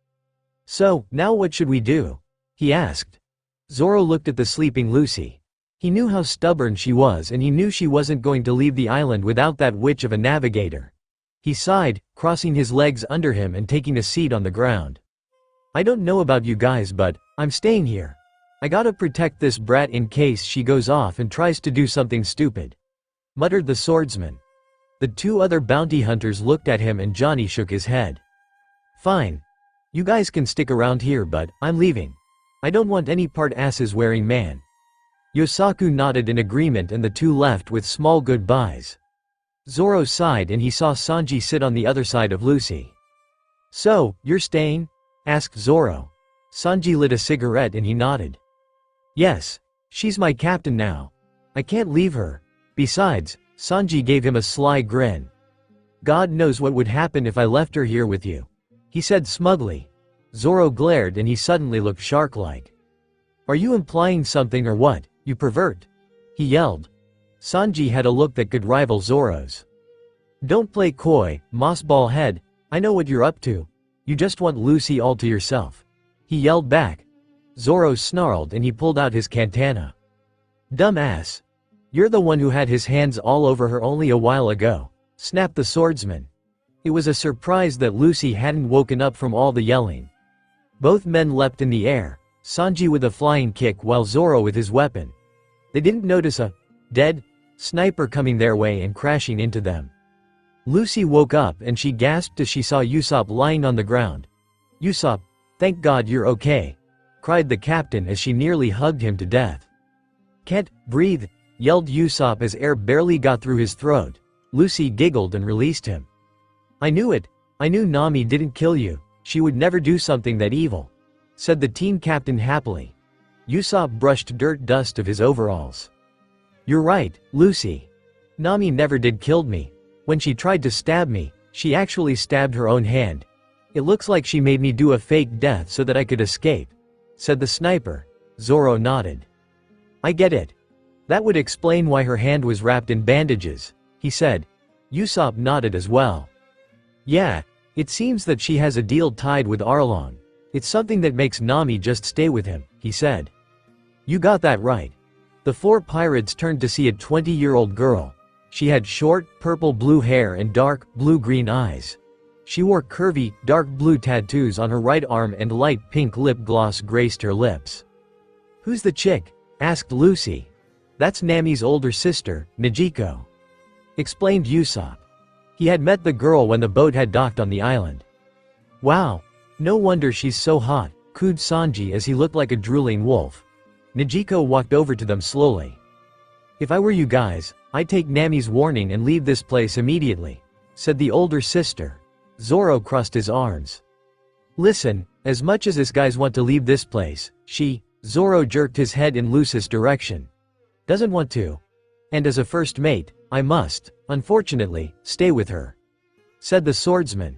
"So, now what should we do?" he asked. Zoro looked at the sleeping Lucy. He knew how stubborn she was and he knew she wasn't going to leave the island without that witch of a navigator. He sighed, crossing his legs under him and taking a seat on the ground. "I don't know about you guys but, I'm staying here. I gotta protect this brat in case she goes off and tries to do something stupid," muttered the swordsman. The two other bounty hunters looked at him and Johnny shook his head. "Fine. You guys can stick around here but, I'm leaving. I don't want any part asses wearing man." Yosaku nodded in agreement and the two left with small goodbyes. Zoro sighed and he saw Sanji sit on the other side of Lucy. "So, you're staying?" asked Zoro. Sanji lit a cigarette and he nodded. "Yes. She's my captain now. I can't leave her. Besides," Sanji gave him a sly grin. "God knows what would happen if I left her here with you," he said smugly. Zoro glared and he suddenly looked shark-like. "Are you implying something or what, you pervert?" he yelled. Sanji had a look that could rival Zoro's. "Don't play coy, mossball head, I know what you're up to. You just want Lucy all to yourself," he yelled back. Zoro snarled and he pulled out his katana. "Dumb ass. You're the one who had his hands all over her only a while ago," snapped the swordsman. It was a surprise that Lucy hadn't woken up from all the yelling. Both men leapt in the air, Sanji with a flying kick while Zoro with his weapon. They didn't notice a dead sniper coming their way and crashing into them. Lucy woke up and she gasped as she saw Usopp lying on the ground. "Usopp, thank God you're okay," cried the captain as she nearly hugged him to death. "Can't breathe," yelled Usopp as air barely got through his throat. Lucy giggled and released him. "I knew it. I knew Nami didn't kill you. She would never do something that evil," said the team captain happily. Usopp brushed dirt dust of his overalls. "You're right, Lucy. Nami never did kill me. When she tried to stab me, she actually stabbed her own hand. It looks like she made me do a fake death so that I could escape," said the sniper. Zoro nodded. "I get it. That would explain why her hand was wrapped in bandages," he said. Usopp nodded as well. "Yeah, it seems that she has a deal tied with Arlong. It's something that makes Nami just stay with him," he said. "You got that right." The four pirates turned to see a 20-year-old girl. She had short, purple-blue hair and dark, blue-green eyes. She wore curvy, dark blue tattoos on her right arm and light pink lip gloss graced her lips. "Who's the chick?" asked Lucy. "That's Nami's older sister, Nijiko," explained Usopp. He had met the girl when the boat had docked on the island. "Wow. No wonder she's so hot," cooed Sanji as he looked like a drooling wolf. Nijiko walked over to them slowly. "If I were you guys, I'd take Nami's warning and leave this place immediately," said the older sister. Zoro crossed his arms. "Listen, as much as this guys want to leave this place, Zoro jerked his head in Lucy's direction, "doesn't want to. And as a first mate, I must, unfortunately, stay with her," said the swordsman.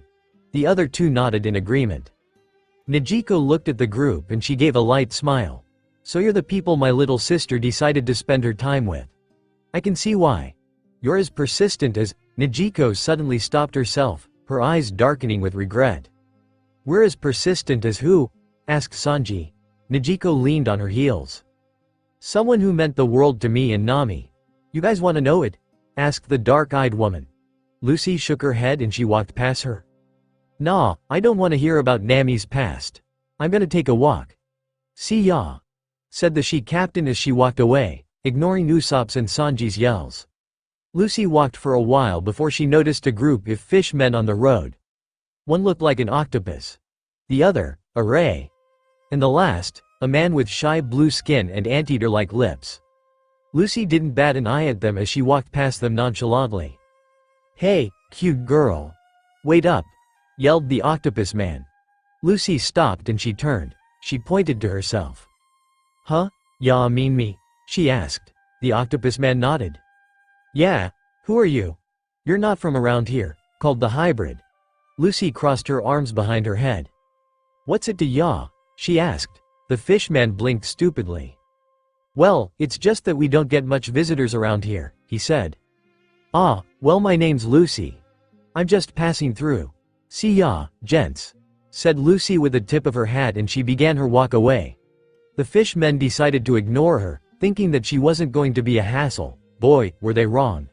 The other two nodded in agreement. Nijiko looked at the group and she gave a light smile. "So you're the people my little sister decided to spend her time with. I can see why. You're as persistent as—" Nijiko suddenly stopped herself, her eyes darkening with regret. "We're as persistent as who?" asked Sanji. Nijiko leaned on her heels. "Someone who meant the world to me and Nami. You guys want to know it?" asked the dark-eyed woman. Lucy shook her head and she walked past her. "Nah, I don't want to hear about Nami's past. I'm gonna take a walk. See ya," said the she-captain as she walked away, ignoring Usopp's and Sanji's yells. Lucy walked for a while before she noticed a group of fishmen on the road. One looked like an octopus. The other, a ray. And the last, a man with shy blue skin and anteater-like lips. Lucy didn't bat an eye at them as she walked past them nonchalantly. "Hey, cute girl. Wait up," yelled the octopus man. Lucy stopped and she turned. She pointed to herself. "Huh? Ya mean me?" she asked. The octopus man nodded. "Yeah, who are you? You're not from around here," called the hybrid. Lucy crossed her arms behind her head. "What's it to ya?" she asked. The fishman blinked stupidly. "Well, it's just that we don't get much visitors around here," he said. "Ah, well my name's Lucy. I'm just passing through. See ya, gents, said Lucy with the tip of her hat, and she began her walk away. The fishmen decided to ignore her, thinking that she wasn't going to be a hassle. Boy, were they wrong.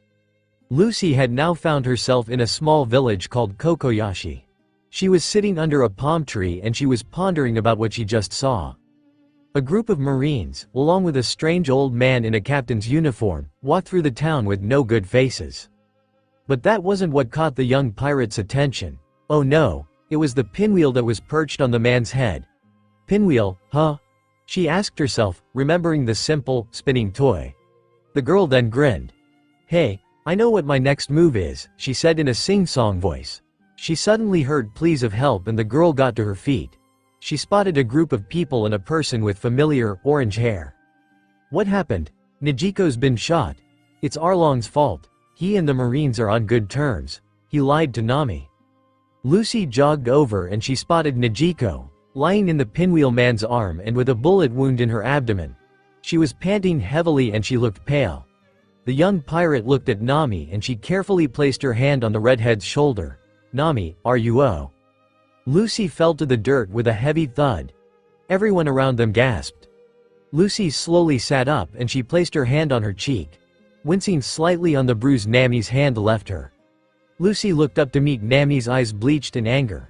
Lucy had now found herself in a small village called Kokoyashi. She was sitting under a palm tree and she was pondering about what she just saw. A group of Marines, along with a strange old man in a captain's uniform, walked through the town with no good faces. But that wasn't what caught the young pirate's attention. Oh no, it was the pinwheel that was perched on the man's head. Pinwheel, huh? She asked herself, remembering the simple, spinning toy. The girl then grinned. Hey, I know what my next move is, she said in a sing-song voice. She suddenly heard pleas of help and the girl got to her feet. She spotted a group of people and a person with familiar, orange hair. What happened? Nijiko's been shot. It's Arlong's fault. He and the Marines are on good terms. He lied to Nami. Lucy jogged over and she spotted Nijiko, lying in the pinwheel man's arm and with a bullet wound in her abdomen. She was panting heavily and she looked pale. The young pirate looked at Nami and she carefully placed her hand on the redhead's shoulder. Nami, are you oh? Lucy fell to the dirt with a heavy thud. Everyone around them gasped. Lucy slowly sat up and she placed her hand on her cheek. Wincing slightly on the bruise Nami's hand left her. Lucy looked up to meet Nami's eyes bleached in anger.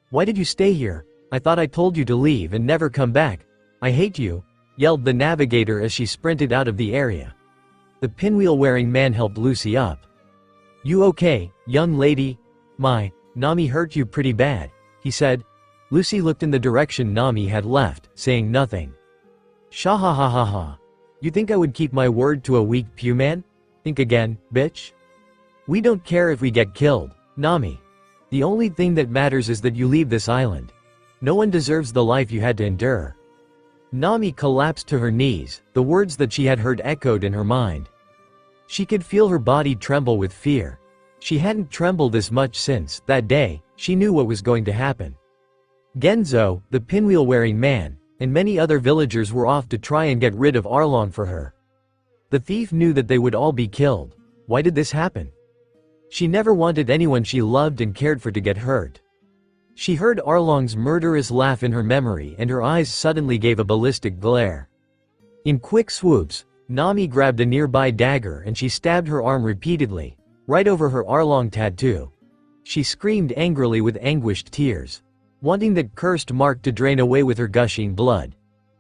Why did you stay here? I thought I told you to leave and never come back. I hate you, yelled the navigator as she sprinted out of the area. The pinwheel-wearing man helped Lucy up. You okay, young lady? Nami hurt you pretty bad, he said. Lucy looked in the direction Nami had left, saying nothing. Shahahahaha. You think I would keep my word to a weak pewman? Think again, bitch. We don't care if we get killed, Nami. The only thing that matters is that you leave this island. No one deserves the life you had to endure. Nami collapsed to her knees, the words that she had heard echoed in her mind. She could feel her body tremble with fear. She hadn't trembled this much since, that day, she knew what was going to happen. Genzo, the pinwheel-wearing man, and many other villagers were off to try and get rid of Arlong for her. The thief knew that they would all be killed. Why did this happen? She never wanted anyone she loved and cared for to get hurt. She heard Arlong's murderous laugh in her memory and her eyes suddenly gave a ballistic glare. In quick swoops, Nami grabbed a nearby dagger and she stabbed her arm repeatedly, right over her Arlong tattoo. She screamed angrily with anguished tears, wanting that cursed mark to drain away with her gushing blood.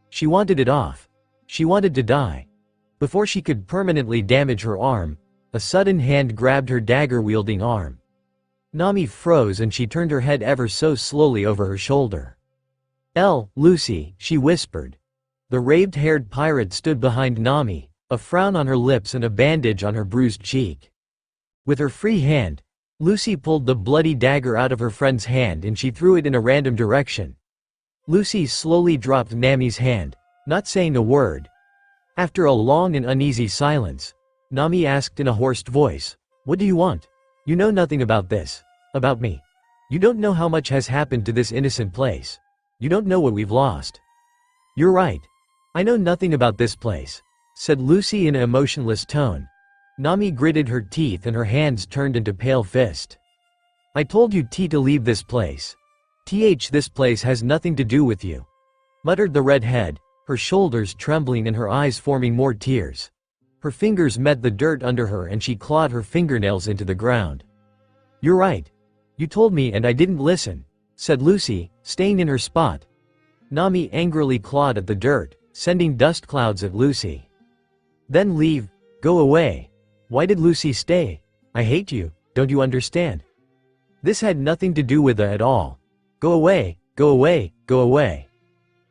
She wanted it off. She wanted to die. Before she could permanently damage her arm, a sudden hand grabbed her dagger-wielding arm. Nami froze and she turned her head ever so slowly over her shoulder. Lucy, she whispered. The raved-haired pirate stood behind Nami, a frown on her lips and a bandage on her bruised cheek. With her free hand, Lucy pulled the bloody dagger out of her friend's hand and she threw it in a random direction. Lucy slowly dropped Nami's hand, not saying a word. After a long and uneasy silence, Nami asked in a hoarse voice, "What do you want? You know nothing about this. About me. You don't know how much has happened to this innocent place. You don't know what we've lost." "You're right. I know nothing about this place," said Lucy in an emotionless tone. Nami gritted her teeth and her hands turned into pale fist. "I told you to leave this place. This place has nothing to do with you," muttered the redhead, her shoulders trembling and her eyes forming more tears. Her fingers met the dirt under her and she clawed her fingernails into the ground. "You're right. You told me and I didn't listen," said Lucy, staying in her spot. Nami angrily clawed at the dirt, sending dust clouds at Lucy. "Then leave. Go away. Why did Lucy stay? I hate you, don't you understand? This had nothing to do with it at all. Go away, go away, go away."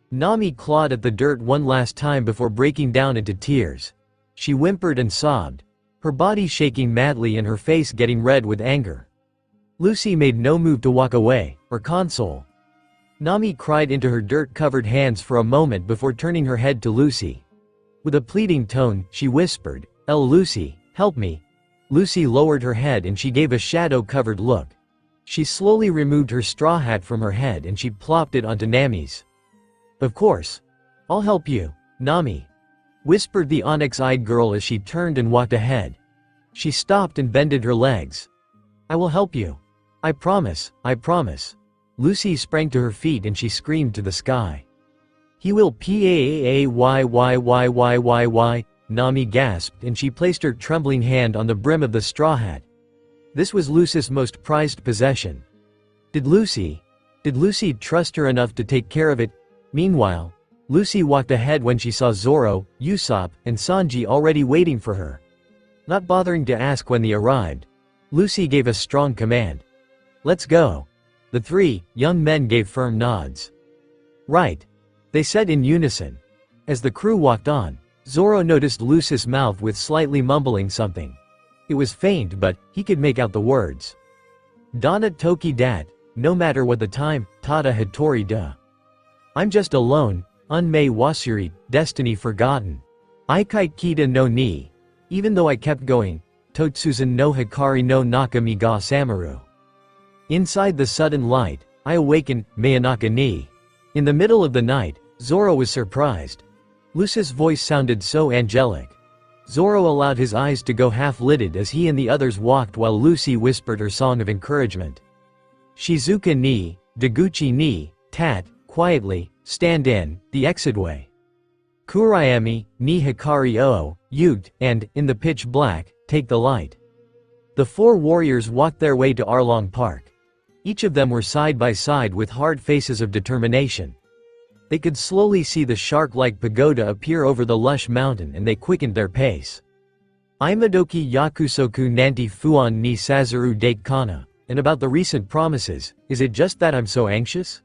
Nami clawed at the dirt one last time before breaking down into tears. She whimpered and sobbed, her body shaking madly and her face getting red with anger. Lucy made no move to walk away, or console. Nami cried into her dirt-covered hands for a moment before turning her head to Lucy. With a pleading tone, she whispered, Lucy, help me." Lucy lowered her head and she gave a shadow-covered look. She slowly removed her straw hat from her head and she plopped it onto Nami's. "Of course. I'll help you, Nami," whispered the onyx-eyed girl as she turned and walked ahead. She stopped and bended her legs. "I will help you. I promise, I promise. Lucy sprang to her feet and she screamed to the sky. He will paayy. Nami gasped and she placed her trembling hand on the brim of the straw hat. This was Lucy's most prized possession. Did Lucy trust her enough to take care of it? Meanwhile, Lucy walked ahead when she saw Zoro, Usopp, and Sanji already waiting for her. Not bothering to ask when they arrived, Lucy gave a strong command. Let's go. The three young men gave firm nods. Right, they said in unison. As the crew walked on, Zoro noticed Lucy's mouth with slightly mumbling something. It was faint but he could make out the words. Dana Toki Dat, no matter what the time, Tada Hattori Da. I'm just alone, Unmei Wasuri, destiny forgotten. Ikite Kita no Ni. Even though I kept going, Totsuzen no Hikari no Nakami ga Samaru. Inside the sudden light, I awakened, Mayanaka ni. In the middle of the night, Zoro was surprised. Lucy's voice sounded so angelic. Zoro allowed his eyes to go half-lidded as he and the others walked while Lucy whispered her song of encouragement. Shizuka ni, Deguchi ni, Tat, quietly, stand in, the exitway. Kurayami, ni Hikari o, Yugt, and, in the pitch black, take the light. The four warriors walked their way to Arlong Park. Each of them were side by side with hard faces of determination. They could slowly see the shark-like pagoda appear over the lush mountain and they quickened their pace. Imadoki yakusoku nanti fuan ni sazuru dake kana, and about the recent promises, is it just that I'm so anxious?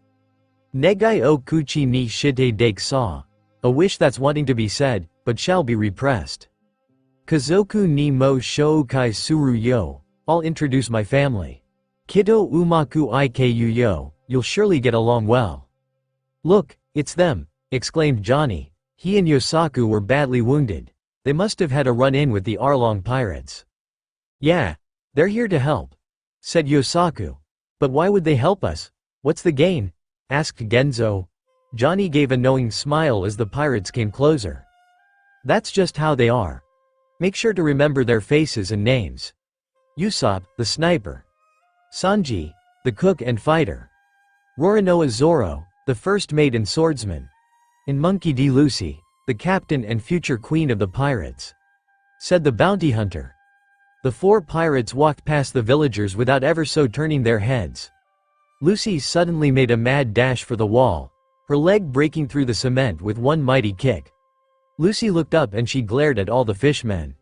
Negai o kuchi ni shite dake sa, a wish that's wanting to be said, but shall be repressed. Kazoku ni mo shoukai suru yo, I'll introduce my family. Kito umaku iku yo, you'll surely get along well. Look, it's them, exclaimed Johnny. He and Yosaku were badly wounded. They must have had a run-in with the Arlong pirates. Yeah, they're here to help, said Yosaku. But why would they help us? What's the gain? Asked Genzo. Johnny gave a knowing smile as the pirates came closer. That's just how they are. Make sure to remember their faces and names. Usopp, the sniper. Sanji, the cook and fighter. Roronoa Zoro, the first mate and swordsman. And Monkey D. Lucy, the captain and future queen of the pirates. Said the bounty hunter. The four pirates walked past the villagers without ever so turning their heads. Lucy suddenly made a mad dash for the wall, her leg breaking through the cement with one mighty kick. Lucy looked up and she glared at all the fishmen.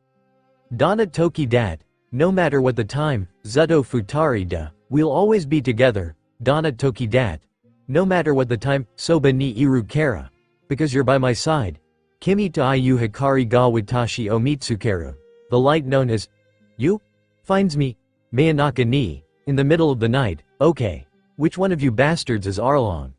Dana Toki Dat, no matter what the time, Zudo Futari Da, we'll always be together, Dana Toki Dat. No matter what the time, Soba ni Iru Kara. Because you're by my side. Kimi ta Iyu Hikari ga Watashi o Mitsukeru. The light known as you finds me, Mayanaka ni, in the middle of the night. Okay. Which one of you bastards is Arlong?